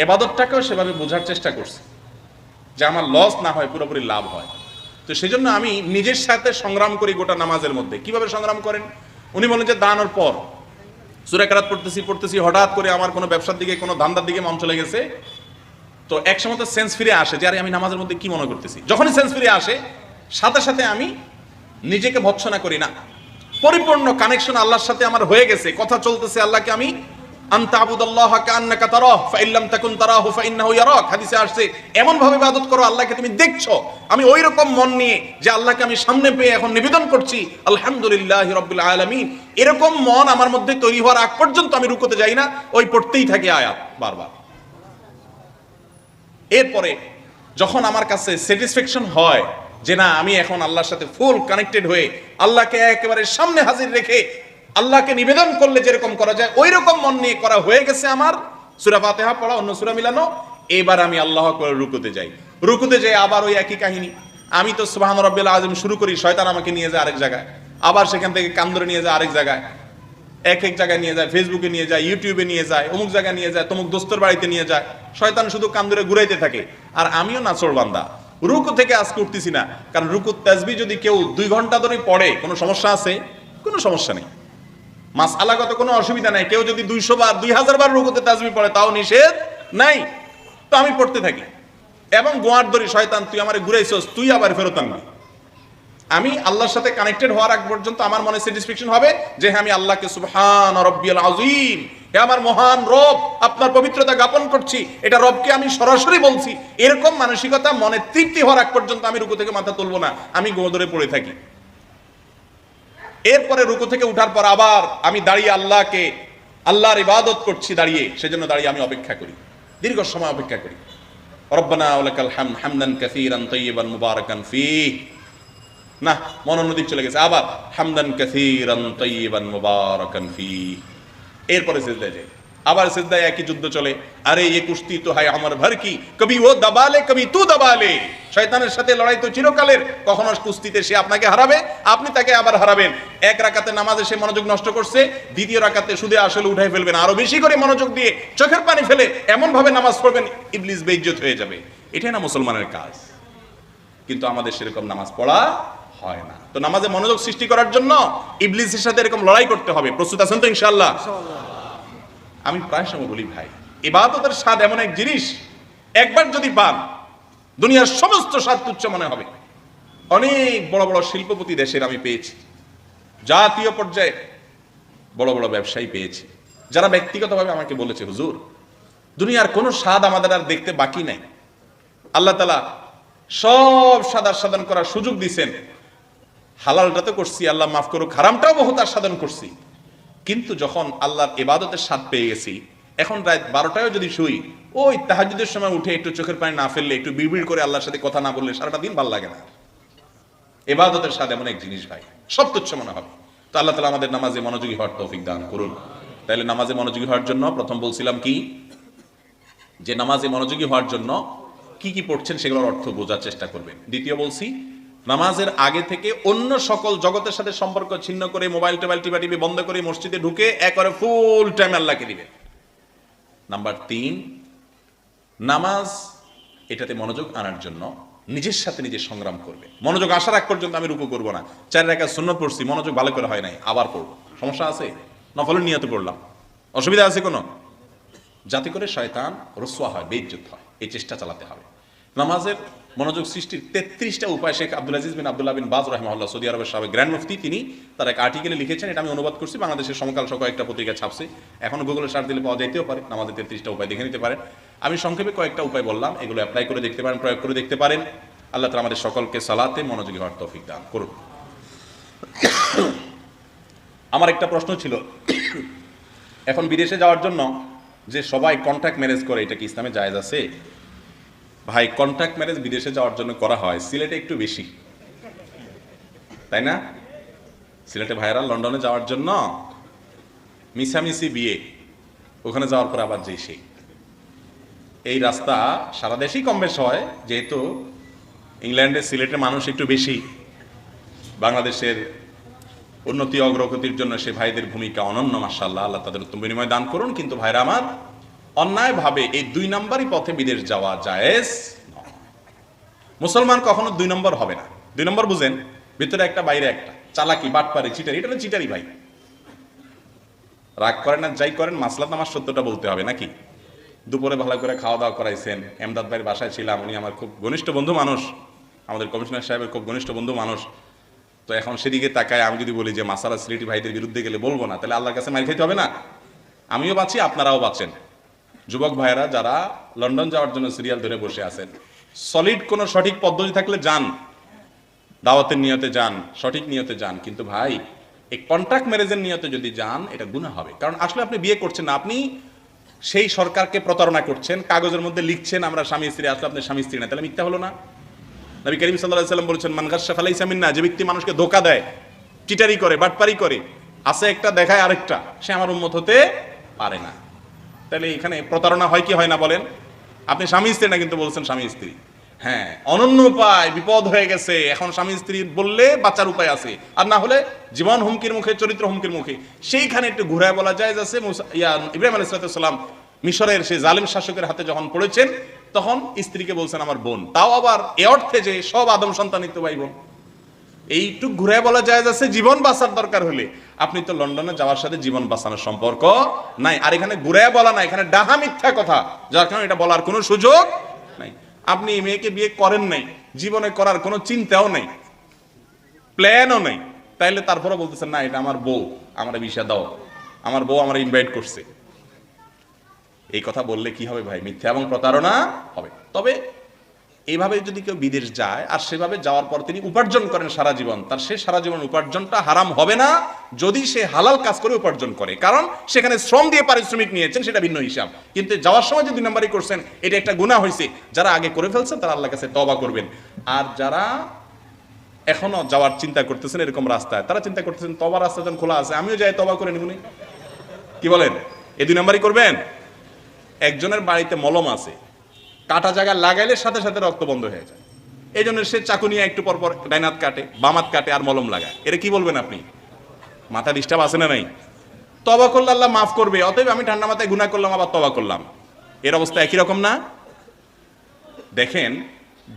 এবাদতটাকেও সেভাবে বোঝার চেষ্টা করছি যে আমার লস না হয়, পুরোপুরি লাভ হয়। তো সেই জন্য আমি নিজের সাথে সংগ্রাম করি গোটা নামাজের মধ্যে। কিভাবে সংগ্রাম করেন? উনি বলেন যে দাঁড়ানোর পর সূরা কিরাত পড়তেছি, হঠাৎ করে আমার কোনো ব্যবসার দিকে, কোনো ধান্দার দিকে মন চলে গেছে। তো এক সময় তো সেন্স ফিরে আসে যে আরে আমি নামাজের মধ্যে কি মনে করতেছি। যখনই সেন্স ফিরে আসে, সাথে সাথে আমি নিজেকে ভৎসনা করি না, পরিপূর্ণ কানেকশন আল্লাহর সাথে আমার হয়ে গেছে, কথা চলতেছে আল্লাহকে আমি আনতা আবুদাল্লাহ কান্নাকা তারাহু ফাইল্লাম তাকুন তারাহু ফাইন্নাহু ইয়ারাক, হাদিসে আসছে এমন ভাবে ইবাদত করো আল্লাহকে তুমি দেখছো। আমি ওই রকম মন নিয়ে যে আল্লাহকে আমি সামনে পেয়ে এখন নিবেদন করছি আলহামদুলিল্লাহি রাব্বিল আলামিন, এরকম মন আমার মধ্যে তৈরি হওয়ার আগ পর্যন্ত আমি রুকুতে যাই না, ওই পড়তেই থাকি আয়াত বারবার। এরপরে যখন আমার কাছে স্যাটিসফ্যাকশন হয় যে না আমি এখন আল্লাহর সাথে ফুল কানেক্টেড হয়ে আল্লাহকে একেবারে সামনে হাজির রেখে আল্লাহকে নিবেদন করলে যেরকম করা যায় ওই রকম মন নিয়ে করা হয়ে গেছে আমার, সূরা ফাতিহা পড়া, অন্য সূরা মিলানো, এবার আমি আল্লাহ করে রুকুতে যাই। রুকুতে যাই আবার ওই একই কাহিনী, আমি তো সুবহান রাব্বিল আযীম শুরু করি, শয়তান আমাকে নিয়ে যায় আরেক জায়গায়, আবার সেখান থেকে কান ধরে নিয়ে যায় আরেক জায়গায়, এক এক জায়গায় নিয়ে যায়, ফেসবুকে নিয়ে যায়, ইউটিউবে নিয়ে যায়, অমুক জায়গায় নিয়ে যায়, তমুক দোস্তর বাড়িতে নিয়ে যায়, শয়তান শুধু কান ধরে ঘুরাইতে থাকে। আর আমিও নাছোড় বান্দা, রুকু থেকে আজকে উঠতেছি না, কারণ রুকুর তাসবিহ যদি কেউ 2 ঘন্টা ধরে পড়ে কোনো সমস্যা আছে? কোনো সমস্যা নেই, মাসআলাগত কোনো অসুবিধা নাই। কেউ যদি 200 বার 2000 বার রুকুতে তাসবিহ পড়ে তাও নিষেধ নাই। তো আমি পড়তে থাকি এবং গোয়ার ধরি, শয়তান তুই আমারে ঘুরাইছস, তুই আবার ফেরত আনবি। আমি আল্লাহর সাথে কানেক্টেড হওয়ার আগ পর্যন্ত আমার মনে স্যাটিসফ্যাকশন হবে যে আমি আল্লাহকে সুবহান রাব্বিয়াল আযীম, হে আমার মহান রব, আপনার পবিত্রতা জ্ঞাপন করছি, এটা রবকে আমি সরাসরি বলছি, এরকম মানসিকতা মনে তৃপ্তি হওয়ার আগ পর্যন্ত আমি রুকু থেকে মাথা তুলব না, আমি গোয়া ধরে পড়ে থাকি। এরপরে রুকু থেকে উঠার পর আবার আমি দাঁড়িয়ে আল্লাহকে আল্লাহর ইবাদত করছি, দাঁড়িয়ে সেজন্য দাঁড়িয়ে আমি অপেক্ষা করি, দীর্ঘ সময় অপেক্ষা করি। রব্বানা ওয়ালাকাল হামদ হামদান কাসীরান তাইয়িবান মুবারাকান ফীহি, না মন অন্যদিক চলে গেছে, আবার হামদান কাসীরান তাইয়িবান মুবারাকান ফীহি। এরপরে সিজদায় যাই, আবার সিজদায় একই যুদ্ধ চলে, আরে ये কুস্তি তো হয় আমার ভর কি, কবি ও দবালে কবি তু দবালে। শয়তানের সাথে লড়াই তো চিরকালের, কখনো কুস্তিতে সে আপনাকে হারাবে, আপনি তাকে আবার হারাবেন। এক রাকাতে নামাজে সে মনোযোগ নষ্ট করছে, দ্বিতীয় রাকাতে সুদে আসলে উঠাই ফেলবেন, আরো বেশি করে মনোযোগ দিয়ে চোখের পানি ফেলে এমন ভাবে নামাজ পড়বেন ইবলিস বেইজ্জত হয়ে যাবে। এটাই না মুসলমানের কাজ, কিন্তু আমাদের সেরকম নামাজ পড়া হয় না। তো নামাজে মনোযোগ সৃষ্টি করার জন্য ইবলিসের সাথে এরকম লড়াই করতে হবে। প্রস্তুত আছেন তো ইনশাআল্লাহ? আমি প্রায় সময় বলি ভাই, ইবাদতের স্বাদ এমন এক জিনিস, একবার যদি পান দুনিয়ার সমস্ত স্বাদ তুচ্ছ মনে হবে। অনেক বড় বড় শিল্পপতি দেশের আমি পেয়েছি, জাতীয় পর্যায়ে বড় বড় ব্যবসায়ী পেয়েছি, যারা ব্যক্তিগতভাবে আমাকে বলেছে হুজুর দুনিয়ার কোনো স্বাদ আমাদের আর দেখতে বাকি নাই, আল্লাহ তাআলা সব স্বাদ আস্বাদন করার সুযোগ দিয়েছেন, হালালটা তো করছি আল্লাহ মাফ করুক, হারামটাও বহুত আস্বাদন করছি, কিন্তু যখন আল্লাহর ইবাদতের স্বাদ পেয়ে গেছি, এখন রাত 12টায়ও যদি শুই, ওই তাহাজ্জুদের সময় উঠে একটু চোখের পানি না ফেললে, একটু বিড়বিড় করে আল্লাহর সাথে কথা না বললে সারাটা দিন ভালো লাগে না। ইবাদতের স্বাদ এমন এক জিনিস ভাই, সব তুচ্ছ মনে হবে। তো আল্লাহ তাআলা আমাদের নামাজে মনোযোগী হওয়ার তৌফিক দান করুন। তাইলে নামাজে মনোযোগী হওয়ার জন্য প্রথম বলছিলাম কি, যে নামাজে মনোযোগী হওয়ার জন্য কি কি পড়ছেন সেগুলোর অর্থ বোঝার চেষ্টা করবেন। দ্বিতীয় বলছি, নামাজের আগে থেকে অন্য সকল জগতের সাথে সম্পর্ক ছিন্ন করে মোবাইল টোবাইল টিপি বন্ধ করে মসজিদে ঢুকে একবারে ফুল টাইম আল্লাহকে দিবেন। নাম্বার 3, নামাজ এটাতে মনোযোগ আনার জন্য নিজের সাথে নিজে সংগ্রাম করবে। মনোযোগ আসার আগ পর্যন্ত আমি রুকু করব না, 4 রাকাত সুন্নাত পড়ছি, মনোযোগ ভালো করে হয় নাই, আবার পড়ব, সমস্যা আছে? নফলের নিয়তে পড়লাম, অসুবিধা আছে কোনো? যাতে করে শয়তান রসওয়া হয়, বেইজ্জত হয়, এই চেষ্টা চালাতে হবে। নামাজের মনোযোগ সৃষ্টির 33টা উপায় শেখ আব্দুল আজিজ বিন আব্দুল্লাহ বিন বাজ রাহিমাহুল্লাহ, সৌদি আরবের সাবেক গ্র্যান্ড মুফতি, তিনি তার এক আর্টিকেলে লিখেছেন, এটা আমি অনুবাদ করছি, বাংলাদেশের সমকাল সহ কয়েকটা পত্রিকা ছাপছে, এখন গুগলে সার্চ দিলে পাওয়া যাইতেও পারে, নামাজের 33টা উপায় দেখে নিতে পারেন। আমি সংক্ষেপে কয়েকটা উপায় বললাম, এগুলো অ্যাপ্লাই করে দেখতে পারেন, প্রয়োগ করে দেখতে পারেন। আল্লাহ তাআলা আমাদের সকলকে সালাতে মনোযোগী হওয়ার তৌফিক দান করুন। আমার একটা প্রশ্ন ছিল, এখন বিদেশে যাওয়ার জন্য যে সবাই কন্ট্রাক্ট ম্যারেজ করে, এটা কি ইসলামে জায়েজ আছে? ভাই, কন্ট্রাক্ট ম্যারেজ বিদেশে যাওয়ার জন্য করা হয়, সিলেটে একটু বেশি, তাই না? সিলেটে ভাইরা লন্ডনে যাওয়ার জন্য মিছামিছি বিয়ে, ওখানে যাওয়ার পর আবার যে সেই, এই রাস্তা সারা দেশেই কম বেশ হয়, যেহেতু ইংল্যান্ডে সিলেটের মানুষ একটু বেশি, বাংলাদেশের উন্নতি অগ্রগতির জন্য সে ভাইদের ভূমিকা অনন্য, মাশাআল্লাহ, আল্লাহ তাদের উত্তম বিনিময় দান করুন। কিন্তু ভাইরা আমার, অন্যায় ভাবে এই 2 নম্বরই পথে বিদেশ যাওয়া জায়েজ নয়। মুসলমান কখনো 2 নম্বর হবে না। 2 নম্বর বুঝেন, ভিতরে একটা বাইরে একটা, চালাকি বাটপারি চিটারি, এটা হলো চিটারি ভাই। রাগ করেন আর যাই করেন, মাসলাত আমার সত্যটা বলতে হবে নাকি? দুপুরে ভালো করে খাওয়া দাওয়া করাইছেন, এমদাদ ভাইয়ের বাসায় ছিলাম, উনি আমার খুব ঘনিষ্ঠ বন্ধু মানুষ, আমাদের কমিশনার সাহেবের খুব ঘনিষ্ঠ বন্ধু মানুষ। তো তো এখন সেদিকে তাকায় আমি যদি বলি যে মাসালা সিলেটি ভাইদের বিরুদ্ধে গেলে বলবো না, তাহলে আল্লাহর কাছে মাইর খাইতে হবে না? আমিও বাঁচি, আপনারাও বাঁচেন। যুবক ভাইয়েরা যারা লন্ডন যাওয়ার জন্য সিরিয়াল ধরে বসে আছেন, সলিড কোনো সঠিক পদ্ধতি থাকলে যান, দাওয়াতের নিয়তে যান, সঠিক নিয়তে যান। কিন্তু ভাই, এই কন্ট্রাক্ট ম্যারেজের নিয়তে যদি যান, এটা গুনাহ হবে। কারণ আসলে আপনি বিয়ে করছেন না, আপনি সেই সরকারকে প্রতারণা করছেন, কাগজের মধ্যে লিখছেন আমরা স্বামী স্ত্রী, আসলে আপনি স্বামী স্ত্রী না, তাহলে মিথ্যা হলো না? নবী করিম সাল্লাল্লাহু আলাইহি ওয়াসাল্লাম বলেছেন, মান গাশশা ফালাইসা মিন্না, যে ব্যক্তি মানুষকে ধোঁকা দেয়, চিটারি করে, বাটপারি করে, আছে একটা দেখায় আরেকটা, সে আমার উম্মত হতে পারে না। তাহলে এখানে প্রতারণা হয় কি হয় না বলেন? আপনি স্বামী স্ত্রী না, কিন্তু বলছেন স্বামী স্ত্রী। হ্যাঁ, অনন্য উপায়, বিপদ হয়ে গেছে, এখন স্বামী স্ত্রী বললে বাঁচার উপায় আছে, আর না হলে জীবন হুমকির মুখে, চরিত্র হুমকির মুখে। সেইখানে একটু ঘুরায় বলা যায় আছে। ইব্রাহিম আলাইহিস সালাম মিশরের সেই জালিম শাসকের হাতে যখন পড়েছেন, তখন স্ত্রীকে বলছেন আমার বোন, তাও আবার এ অর্থে যে সব আদম সন্তানিত ভাই বোন। এইটুক ঘুরে বলা যায় যাচ্ছে জীবন বাঁচার দরকার হলে। আপনি তো লন্ডনে যাওয়ার সাথে জীবন বাঁচানোর সম্পর্ক নাই। আর এখানে ঘুরে বলা না, এখানে ডাহা মিথ্যা কথা, যার কারণে এটা বলার কোনো সুযোগ নাই। আপনি মেয়েকে বিয়ে করেন নাই, জীবনে করার কোনো চিন্তাও নেই, প্ল্যানও নেই, তাইলে তারপরে বলতেছেন না এটা আমার বউ, আমার ভিসা দাও, আমার বউ আমার ইনভাইট করছে। এই কথা বললে কি হবে ভাই? মিথ্যা এবং প্রতারণা হবে। তবে এইভাবে যদি কেউ বিদেশ যায় আর সেভাবে যাওয়ার পর তিনি উপার্জন করেন সারা জীবন, তার সে সারা জীবন উপার্জনটা হারাম হবে না যদি সে হালাল কাজ করে উপার্জন করে। কারণ সেখানে শ্রম দিয়ে পারিশ্রমিক নিয়েছেন, সেটা ভিন্ন হিসাব। কিন্তু যাওয়ার সময় যে 2 নম্বরই করছেন, এটা একটা গুনাহ হয়েছে। যারা আগে করে ফেলছেন তারা আল্লাহর কাছে তওবা করবেন। আর যারা এখনো যাওয়ার চিন্তা করতেছেন এরকম রাস্তায়, তারা চিন্তা করতেছেন তওবার রাস্তা যখন খোলা আছে, আমিও যাই তওবা করে নিবনি। কি বলেন? এই 2 নম্বরই করবেন। একজনের বাড়িতে মলম আছে, কাটা জায়গা লাগাইলে সাথে সাথে রক্ত বন্ধ হয়ে যায়, এই জন্য সে চাকু নিয়ে একটু পর পর ডাইনাত কাটে, বামাত কাটে, আর মলম লাগায়। এটা কি বলবেন আপনি? মাথা ডিস্টার্ব আছে না নাই? তওবা করলে আল্লাহ মাফ করবে, অতএব আমি ঠান্ডা মাথায় গুনাহ করলাম আবার তওবা করলাম, এর অবস্থা একই রকম না? দেখেন,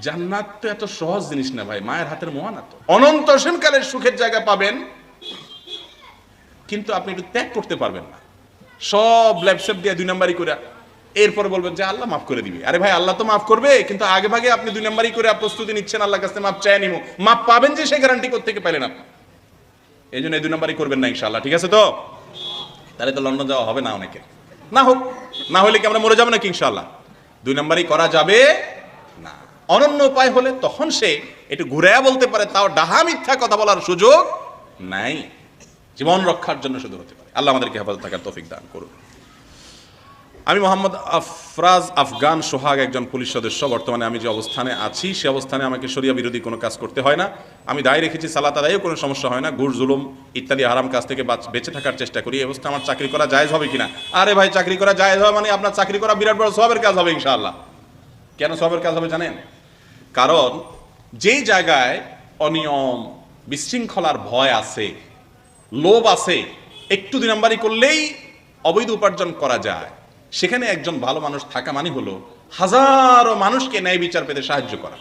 জান্নাত তো এত সহজ জিনিস না ভাই, মায়ের হাতের মোয়া না তো। অনন্ত অসীমকালের সুখের জায়গা পাবেন, কিন্তু আপনি একটু ত্যাগ করতে পারবেন না। সব ল্যাপসেপ দিয়ে 2 নম্বরই করে এরপরে বলবেন যে আল্লাহ মাফ করে দিবে। আরে ভাই, আল্লাহ তো মাফ করবে, কিন্তু আগে ভাগে আপনি 2 নম্বরই করে প্রস্তুতি নিচ্ছেন আল্লাহর কাছে মাফ চাই নিব, মাফ পাবেন যে সে গ্যারান্টি কোত্থেকে পেলেন আপনি? এই জন্য 2 নম্বরই করবেন না ইনশাআল্লাহ, ঠিক আছে তো? তাহলে তো লন্ডন যাওয়া হবে না অনেকে। না হোক, না হলে কি আমরা মরে যাবো নাকি? ইনশাআল্লাহ 2 নম্বরই করা যাবে না। অনন্য উপায় হলে তখন সে একটু ঘুরে বলতে পারে, তাও ডাহা মিথ্যা কথা বলার সুযোগ নাই। জীবন রক্ষার জন্য শুধু হতে পারে। আল্লাহ আমাদেরকে হেফাজত থাকার তৌফিক দান করুন। আমি মোহাম্মদ আফরাজ আফগান সোহাগ, একজন পুলিশ সদস্য। বর্তমানে আমি যে অবস্থানে আছি সে অবস্থানে আমাকে শরিয়া বিরোধী কোনো কাজ করতে হয় না। আমি দায় রেখেছি, সালাত আদায়েও কোনো সমস্যা হয় না। ঘুষ, জুলুম ইত্যাদি হারাম কাজ থেকে বেঁচে থাকার চেষ্টা করি। এই অবস্থা আমার চাকরি করা জায়েজ হবে কিনা? আরে ভাই, চাকরি করা জায়েজ হয় মানে আপনার চাকরি করা বিরাট বড় সওয়াবের কাজ হবে ইনশাআল্লাহ। কেন সওয়াবের কাজ হবে জানেন? কারণ যেই জায়গায় অনিয়ম, বিশৃঙ্খলার ভয় আছে, লোভ আছে, একটু 2 নম্বরই করলেই অবৈধ উপার্জন করা যায়, সেখানে একজন ভালো মানুষ থাকা মানে হলো হাজারো মানুষকে ন্যায় বিচার পেতে সাহায্য করা,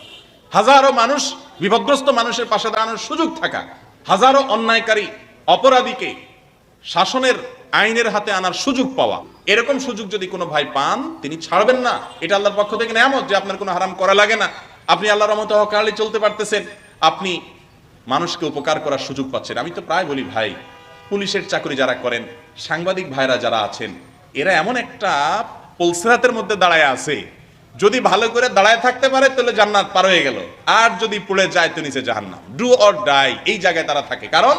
হাজারো মানুষ বিপদগ্রস্ত মানুষের পাশে দাঁড়ানোর সুযোগ থাকা, হাজারো অন্যায়কারী অপরাধীকে শাসনের আইনের হাতে আনার সুযোগ পাওয়া। এরকম সুযোগ যদি কোনো ভাই পান, তিনি ছাড়বেন না। এটা আল্লাহর পক্ষ থেকে নেয়ামত যে আপনার কোনো হারাম করা লাগে না, আপনি আল্লাহর রহমতে হকালি চলতে পারতেছেন, আপনি মানুষকে উপকার করার সুযোগ পাচ্ছেন। আমি তো প্রায় বলি ভাই, পুলিশের চাকরি যারা করেন, সাংবাদিক ভাইরা যারা আছেন, এরা এমন একটা পলসরাতের মধ্যে দাঁড়ায় আছে, যদি ভালো করে দাঁড়ায় থাকতে পারে তাহলে জান্নাত পার হয়ে গেল, আর যদি পড়ে যায় তো নিচে জাহান্নাম। ডু অর ডাই, এই জায়গায় তারা থাকে। কারণ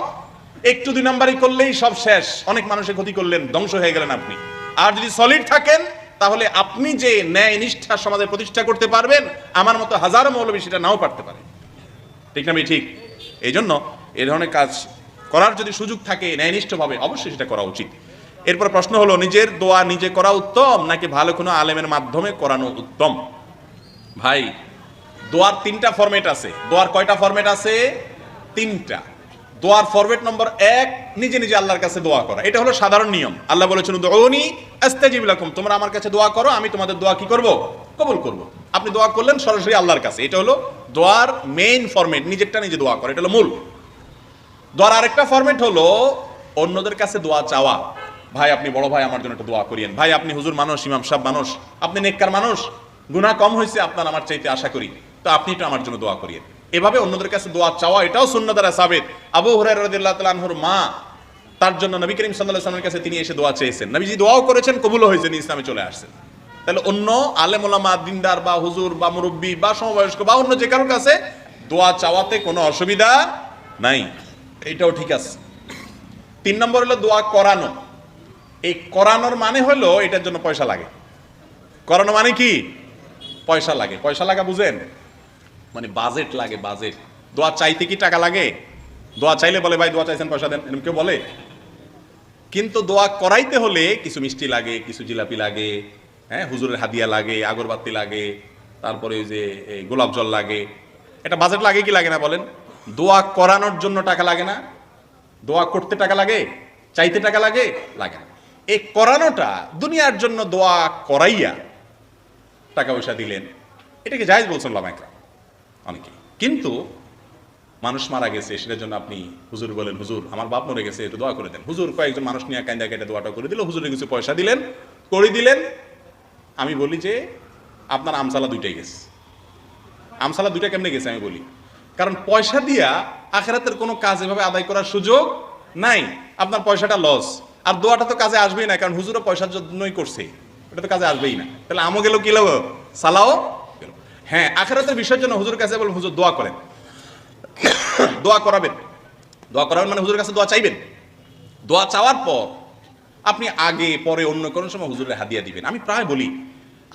একটু 2 নম্বরই করলেই সব শেষ, অনেক মানুষের ক্ষতি করলেন, ধ্বংস হয়ে গেলেন আপনি। আর যদি সলিড থাকেন, তাহলে আপনি যে ন্যায় নিষ্ঠা সমাজে প্রতিষ্ঠা করতে পারবেন, আমার মতো হাজারো মৌলবী সেটা নাও পারতে পারে। ঠিক না? আমি ঠিক। এই জন্য এই ধরনের কাজ করার যদি সুযোগ থাকে ন্যায়নিষ্ঠভাবে, অবশ্যই সেটা করা উচিত। এরপর প্রশ্ন হলো, নিজের দোয়া নিজে করা উত্তম নাকি ভালো কোনো আলেমের মাধ্যমে করানো উত্তম? ভাই, দোয়ার 3টা ফরম্যাট আছে। দোয়ার কয়টা ফরম্যাট আছে? 3টা। দোয়ার ফরম্যাট নম্বর 1, নিজে নিজে আল্লাহর কাছে দোয়া করা। এটা হলো সাধারণ নিয়ম। আল্লাহ বলেছেন, উদউনি আস্তাজিব লাকুম, তোমরা আমার কাছে দোয়া করো, আমি তোমাদের দোয়া কি করব? কবুল করব। আপনি দোয়া করলেন সরাসরি আল্লাহর কাছে। এটা হলো দোয়ার মেইন ফরম্যাট, নিজেরটা নিজে দোয়া করা, এটা হলো মূল। দোয়ার আরেকটা ফরম্যাট হলো অন্যদের কাছে দোয়া চাওয়া। ভাই, আপনি বড় ভাই আমার জন্য একটু দোয়া করিয়েন। ভাই, আপনি হুজুর মানুষ, ইমাম সাহেব মানুষ, আপনি নেককার মানুষ, গুনাহ কম হয়েছে আপনার আমার চাইতে আশা করি, তো আপনি একটু আমার জন্য দোয়া করিয়েন। এভাবে অন্যদের কাছে দোয়া চাওয়া এটাও সুন্নাহ দ্বারা সাবিত। আবু হুরায়রা রাদিয়াল্লাহু তাআলা আনহুর মা, তার জন্য নবী করিম সাল্লাল্লাহু আলাইহি ওয়াসাল্লামের কাছে তিনি এসে দোয়া চেয়েছেন, নবীজি দোয়াও করেছেন, কবুলও হয়েছে, ইসলামে চলে আসছেন। তাহলে অন্য আলেম ওলামা, দিনদার বা হুজুর বা মুরব্বী বা সমবয়স্ক বা অন্য যে কারোর কাছে দোয়া চাওয়াতে কোনো অসুবিধা নাই, এটাও ঠিক আছে। 3 নম্বর হলো দোয়া করানো। এই করানোর মানে হলো এটার জন্য পয়সা লাগে। করানো মানে কি? পয়সা লাগে। পয়সা লাগা বুঝেন? মানে বাজেট লাগে, বাজেট। দোয়া চাইতে কি টাকা লাগে? দোয়া চাইলে বলে ভাই দোয়া চাইছেন পয়সা দেন, এরকম কেউ বলে? কিন্তু দোয়া করাইতে হলে কিছু মিষ্টি লাগে, কিছু জিলাপি লাগে, হ্যাঁ, হুজুরের হাদিয়া লাগে, আগরবাতি লাগে, তারপরে ওই যে গোলাপ জল লাগে। এটা বাজেট লাগে কি লাগে না বলেন? দোয়া করানোর জন্য টাকা লাগে না? দোয়া করতে টাকা লাগে? চাইতে টাকা লাগে? লাগে না। এই করানোটা দুনিয়ার জন্য দোয়া করাইয়া টাকা পয়সা দিলেন, এটাকে জায়েজ বলছেন ওলামা ইকরাম অনেকে। কিন্তু মানুষ মারা গেছে, সেটার জন্য আপনি হুজুর বলেন, হুজুর আমার বাপ মরে গেছে, একটু দোয়া করে দেন। হুজুর কয়েকজন মানুষ নিয়ে কান্দা কেটে দোয়াটা করে দিল, হুজুরের কিছু পয়সা দিলেন, করে দিলেন। আমি বলি যে আপনার আমসালা দুইটাই গেছে। আমসালা দুইটা কেমনে গেছে আমি বলি, কারণ পয়সা দিয়া আখিরাতের কোনো কাজ এভাবে আদায় করার সুযোগ নাই। আপনার পয়সাটা লস, আর দোয়াটা তো কাজে আসবেই না, কারণ হুজুরও পয়সার জন্যই করছে, এটা তো কাজে আসবেই না। তাহলে আমও গেল, কি লাগো, সালাও গেল। হ্যাঁ, আখিরাতের বিষয়ের জন্য হুজুর কাছে বলুন, হুজুর দোয়া করেন, দোয়া করাবেন। দোয়া করাবেন মানে হুজুরের কাছে দোয়া চাইবেন। দোয়া চাওয়ার পর আপনি আগে পরে অন্য কোনো সময় হুজুরের হাদিয়া দিবেন। আমি প্রায় বলি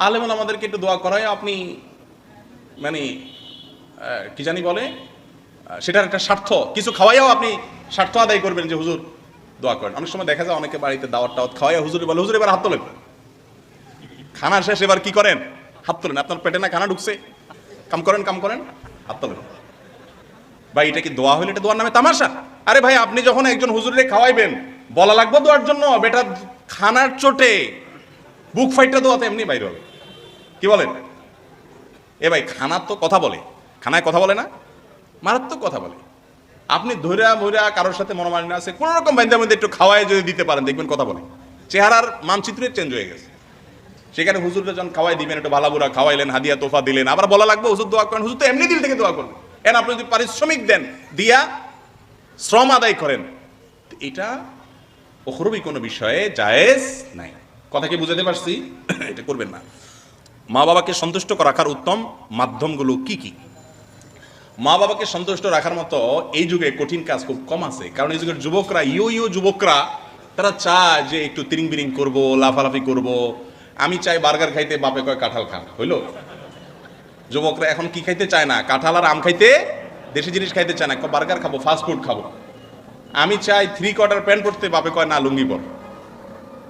আলেমুল আমাদেরকে একটু দোয়া করায়, আপনি মানে কি জানি বলে, সেটার একটা স্বার্থ কিছু খাওয়াইয়াও আপনি স্বার্থ আদায় করবেন যে হুজুর দোয়া করেন। অনেক সময় দেখা যায় অনেকে বাড়িতে দাওয়াত টাওয়াত খাওয়াইয়া হুজুর বলে, হুজুর এবার হাত তোলেন, খানা শেষ এবার কি করেন, হাত তোলেন। আপনার পেটে না খানা ঢুকছে, কাম করেন, কাম করেন, হাত তোলেন। ভাই এটা কি দোয়া হইলে এটা দোয়ার নামে তামাশা? আরে ভাই, আপনি যখন একজন হুজুরে খাওয়াইবেন, বলা লাগবে দোয়ার জন্য? বেটা খানার চোটে বুক ফাইটটা দোয়াতে এমনি বাইরে হবে, কি বলেন? এ ভাই, খানার তো কথা বলে, খানায় কথা বলে না, মারাত্মক কথা বলে। আপনি ধৈরা মইরা কারোর সাথে মনোমালিন্য আছে, কোন রকম বাইন্দা মধ্যে একটু খাওয়ায় যদি দিতে পারেন, দেখবেন কথা বলে, চেহারার মানচিত্রের চেঞ্জ হয়ে গেছে। সেখানে হুজুরটা যখন খাওয়াই দিবেন, একটু ভালাবুরা খাওয়াইলেন, হাদিয়া তোফা দিলেন, আবার বলা লাগবে হুজুর দোয়া করেন। হুজুর তো এমনি দিল থেকে দোয়া করবেন। এন আপনি যদি পারিশ্রমিক দেন, দিয়া শ্রম আদায় করেন, এটা অখরবি কোনো বিষয়ে জায়েজ নাই। কথা কি বুঝাতে পারছি? এটা করবেন না। মা বাবাকে সন্তুষ্ট রাখার উত্তম মাধ্যমগুলো কি কি? মা বাবাকে সন্তুষ্ট রাখার মতো এই যুগে কঠিন কাজ খুব কম আছে, কারণ এই যুগের যুবকরা, ইয়ো যুবকরা, তারা চায় যে একটু তিরিং বিরিং করবো, লাফালাফি করব। আমি চাই বার্গার খাইতে, বাপে কয় কাঁঠাল খান, হইলো? যুবকরা এখন কি খাইতে চায় না? কাঁঠাল আর আম খাইতে, দেশি জিনিস খাইতে চায় না, বার্গার খাবো, ফাস্ট ফুড খাবো। আমি চাই 3/4 প্যান্ট পরতে, বাপে কয় না লুঙ্গি পর,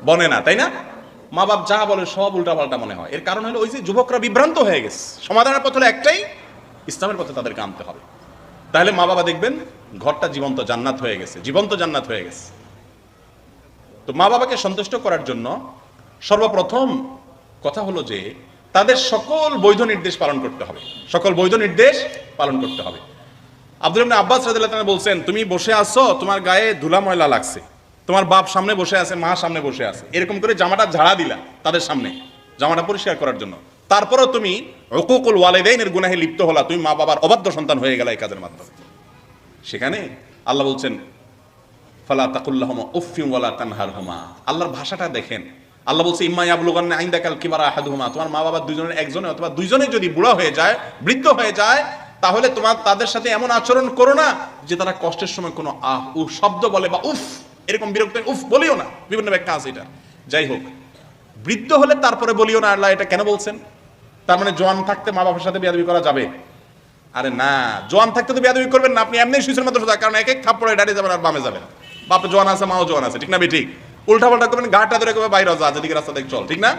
বনে না, তাই না? মা বাপ যা বলে সব উল্টাপাল্টা মনে হয়। এর কারণ হলো ওই যে যুবকরা বিভ্রান্ত হয়ে গেছে। সমাধানের পথ হলো একটাই, ইসলামের পথে তাদেরকে আনতে হবে। তাহলে মা বাবা দেখবেন ঘরটা জীবন্ত জান্নাত হয়ে গেছে, জীবন্ত জান্নাত হয়ে গেছে। তো মা বাবাকে সন্তুষ্ট করার জন্য সর্বপ্রথম কথা হলো যে তাদের সকল বৈধ নির্দেশ পালন করতে হবে, সকল বৈধ নির্দেশ পালন করতে হবে। আব্দুল ইবনে আব্বাস রাদিয়াল্লাহু তাআলা বলছেন, তুমি বসে আছো, তোমার গায়ে ধুলা ময়লা লাগছে, তোমার বাপ সামনে বসে আছে, মা সামনে বসে আছে, এরকম করে জামাটা ঝাড়া দিলা তাদের সামনে, জামাটা পরিষ্কার করার জন্য। তারপরও তুমি উকুকুল ওয়ালিদাইনের গুনাহে লিপ্ত হলা, তুমি মা বাবার অবাধ্য সন্তান হয়ে গেলা এই কাজের মাধ্যমে। সেখানে আল্লাহ বলছেন, ফালা তাকুল্লাহুমা উফফিন ওয়ালা তানহারহুমা। আল্লাহর ভাষাটা দেখেন। আল্লাহ বলছে, ইম্মা ইয়াবলুগান্না ইনদাকাল কিবারা আহাদুহুমা, তোমার মা বাবা দুজনের একজনে অথবা দুইজনে যদি বুড়া হয়ে যায়, বৃদ্ধ হয়ে যায়, তাহলে তোমার তাদের সাথে এমন আচরণ করো না যে তারা কষ্টের সময় কোনো আহ উফ শব্দ বলে বা উফ এরকম বিরক্ত, উফ বলিও না, বিভিন্ন ব্যাখ্যা আছে এটা। যাই হোক, বৃদ্ধ হলে তারপরে বলিও না, আল্লাহ এটা কেন বলছেন? তার মানে জোয়ান থাকতে মা বাবার সাথে বেয়াদবি করা যাবে? আরে না, জোয়ান থাকতে তো বেয়াদবি করবেন না, আপনি এমনি সুইচের মতো সোজা, কারণ এক এক থাপ্পড়ে দাঁড়িয়ে যাবেন আর বামে যাবেন। বাপে জোয়ান আছে, মাও জোয়ান আছে, ঠিক না? ঠিক উল্টা পাল্টা করবেন, গাটা ধরে করবে, বাইরে যা, যেদিকে রাস্তা দেখ চল, ঠিক না?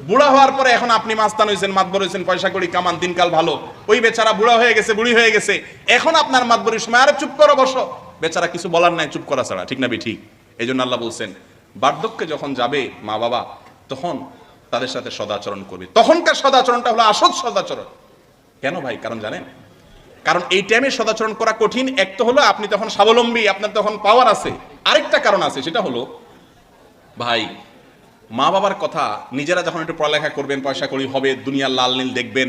বুড়া হওয়ার পরে এখন আপনি মাস্তান হয়েছেন, মাতবর হয়েছেন, পয়সা করি কামান, দিনকাল ভালো। ওই বেচারা বুড়া হয়ে গেছে, বুড়ি হয়ে গেছে, এখন আপনার মাতবরির সময় আরে চুপ করো, বসো। বেচারা কিছু বলার নাই, চুপ করা ছাড়া, ঠিক না? ঠিক। এই জন্য আল্লাহ বলছেন, বার্ধক্যে যখন যাবে মা বাবা, তখন তাদের সাথে সদাচরণ করবে। তখনকার সদাচরণটা হলো আসল সদাচরণ। কেন ভাই? কারণ জানেন, কারণ এই টাইমে সদাচরণ করা কঠিন। এক তো হলো আপনি তখন স্বাবলম্বী, আপনার তখন পাওয়ার আছে। আরেকটা কারণ আছে, সেটা হলো ভাই, মা বাবার কথা নিজেরা যখন একটু পড়ালেখা করবেন, পয়সা করি হবে, দুনিয়ার লাল নীল দেখবেন,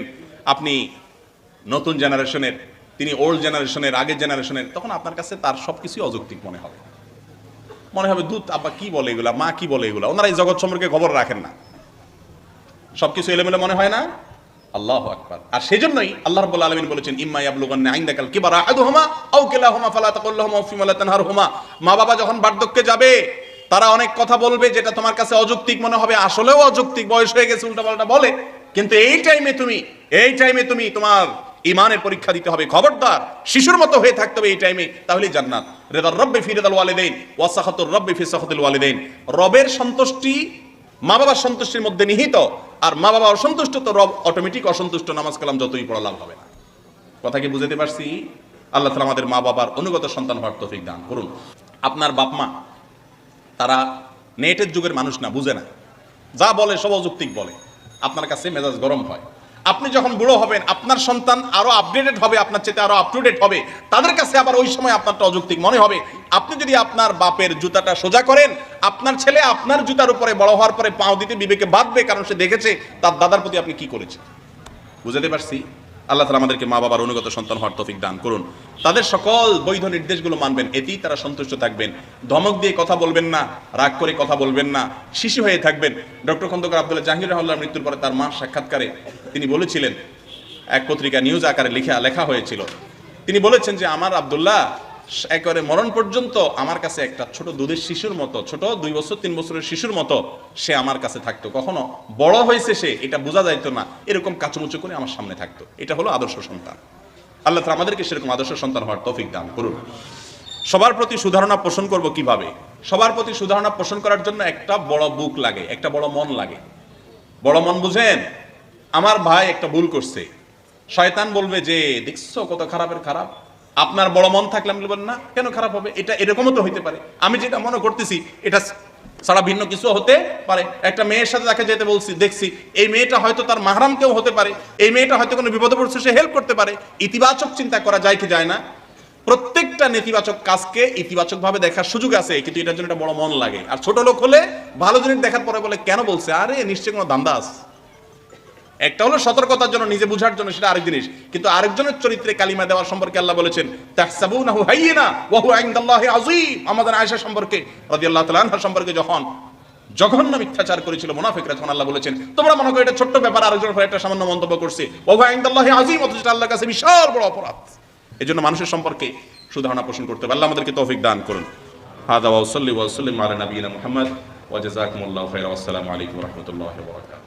আপনি নতুন জেনারেশনের তিনি ওল্ড জেনারেশনের, আগের জেনারেশনের, তখন আপনার কাছে তার সবকিছুই অযৌক্তিক মনে হবে। মনে হবে দুধ আব্বা কি বলে এগুলা, মা কি বলে এগুলা, ওনারা এই জগৎ সম্পর্কে খবর রাখেন না, সবকিছু এলোমেলো মনে হয় না। আল্লাহু আকবার। আর সেজন্যই আল্লাহ রাব্বুল আলামিন বলেছেন, ইম্মা ইয়াবলুগান্না ইনদাকাল কিবারা আহাদুহুমা আও কিলাহুমা ফালা তাকুল লাহুমা উফিন ওয়ালা তানহারহুমা। মা বাবা যখন বার্ধক্যে যাবে, তারা অনেক কথা বলবে যেটা তোমার কাছে অযৌক্তিক মনে হবে, আসলেও অযৌক্তিক, বয়স হয়ে গেছে, উল্টাপাল্টা বলে, কিন্তু এই টাইমে তুমি তোমার ঈমানের পরীক্ষা দিতে হবে। খবরদার, শিশুর মতো হয়ে থাকতে হবে এই টাইমে, তাহলেই জান্নাত। রিদার রাব্বি ফি রিদাল ওয়ালিদাইন ওয়া সাখাতুর রাব্বি ফি সাখাতিল ওয়ালিদাইন। রবের সন্তুষ্টি মা বাবার সন্তুষ্টির মধ্যে নিহিত, আর মা বাবা অসন্তুষ্ট তো রব অটোমেটিক অসন্তুষ্ট, নামাজ কালাম যতই পড়া লাভ হবে না। কথা কি বুঝতে পারছি? আল্লাহ তাআলা আমাদের মা বাবার অনুগত সন্তান হওয়ার তৌফিক দান করুন। আপনার বাপ মা তারা নেটের যুগের মানুষ না, বুঝে না, যা বলে সব অযৌক্তিক বলে, আপনার কাছে মেজাজ গরম হয়। আপনি যখন বুড়ো হবেন, আপনার সন্তান আরো আপডেটেড হবে, আপনার চেয়ে আরো আপ টু ডেট হবে, তাদের কাছে আবার ওই সময় আপনারটা অযৌক্তিক মনে হবে। আপনি যদি আপনার বাপের জুতাটা সোজা করেন, আপনার ছেলে আপনার জুতার উপরে বড় হওয়ার পরে পাও দিতে বিবেকে বাঁধবে, কারণ সে দেখেছে তার দাদার প্রতি আপনি কি করেছেন। বুঝতে পারছি? আল্লাহ তাআলা আমাদেরকে মা বাবার অনুগত সন্তান হওয়ার তৌফিক দান করুন। তাদের সকল বৈধ নির্দেশগুলো মানবেন, এতেই তারা সন্তুষ্ট থাকবেন। ধমক দিয়ে কথা বলবেন না, রাগ করে কথা বলবেন না, শিশু হয়ে থাকবেন। ডক্টর খন্দকার আব্দুল্লাহ জাহাঙ্গীর রাহিমাহুল্লাহর মৃত্যুর পরে তার মা সাক্ষাৎকারে তিনি বলেছিলেন, এক পত্রিকা নিউজ আকারে লেখা হয়েছিল, তিনি বলেছেন যে আমার আব্দুল্লাহ একেবারে মরণ পর্যন্ত আমার কাছে একটা ছোট দুধের শিশুর মতো, ছোট 2 বছর 3 বছরের শিশুর মতো সে আমার কাছে থাকতো। কখনো বড় হয়েছে সে, এটা বোঝা যাইতো না, এরকম কাচুমুচু করে আমার সামনে থাকতো। এটা হলো আদর্শ সন্তান। আল্লাহ তাআলা আমাদেরকে সেরকম আদর্শ সন্তান হওয়ার তৌফিক দান করুন। সবার প্রতি সুধারণা পোষণ করব কিভাবে? সবার প্রতি সুধারণা পোষণ করার জন্য একটা বড় বুক লাগে, একটা বড় মন লাগে। বড় মন বুঝেন? আমার ভাই একটা ভুল করছে, শয়তান বলবে যে দেখছো কত খারাপের খারাপ। আপনার বড় মন থাকলে আমি বলবেন না, কেন খারাপ হবে, এটা এরকমও তো হইতে পারে, আমি যেটা মনে করতেছি এটা ছাড়া ভিন্ন কিছু হতে পারে। একটা মেয়ের সাথে তাকে যেতে বলছি, দেখছি এই মেয়েটা হয়তো তার মাহরাম কেউ হতে পারে, এই মেয়েটা হয়তো কোনো বিপদে পড়ছে, সে হেল্প করতে পারে। ইতিবাচক চিন্তা করা যায় কি যায় না? প্রত্যেকটা নেতিবাচক কাজকে ইতিবাচক ভাবে দেখার সুযোগ আছে, কিন্তু এটার জন্য একটা বড় মন লাগে। আর ছোট লোক হলে ভালো জিনিস দেখার পরে বলে কেন বলছে, আরে নিশ্চয়ই কোনো ধান্দা আছে। একটা হলো সতর্কতার জন্য, নিজে বুঝার জন্য, সেটা আরেক জিনিস, কিন্তু আরেকজনের চরিত্রে কালিমা দেওয়ার সম্পর্কে আল্লাহ বলেছেন তাহসাবুনাহু হাইয়িনা ওয়া হুয়া ইনদাল্লাহি আযীম। আমাদের আয়েশা সম্পর্কে রাদিয়াল্লাহু তাআলা আনহা সম্পর্কে যখন জঘন্য মিথ্যাচার করেছিল মুনাফিকরা, তখন আল্লাহ বলেছেন তোমরা মনে করো এটা ছোট্ট ব্যাপার, আরেকজনের উপর একটা সামান্য মন্তব্য করছে, ওয়া হুয়া ইনদাল্লাহি আযীম, অথচ এটা আল্লাহর কাছে বিশাল বড় অপরাধ। এজন্য মানুষের সম্পর্কে সুধারণা পোষণ করতে হবে। আল্লাহ আমাদেরকে তৌফিক দান করুন। হাদা ওয়া সাল্লি ওয়া সাল্লিম আলা নবিয়িনা মুহাম্মদ ওয়া জাযাকুমুল্লাহু খাইরান। আসসালামু আলাইকুম ওয়া রাহমাতুল্লাহি ওয়া বারাকাতুহু।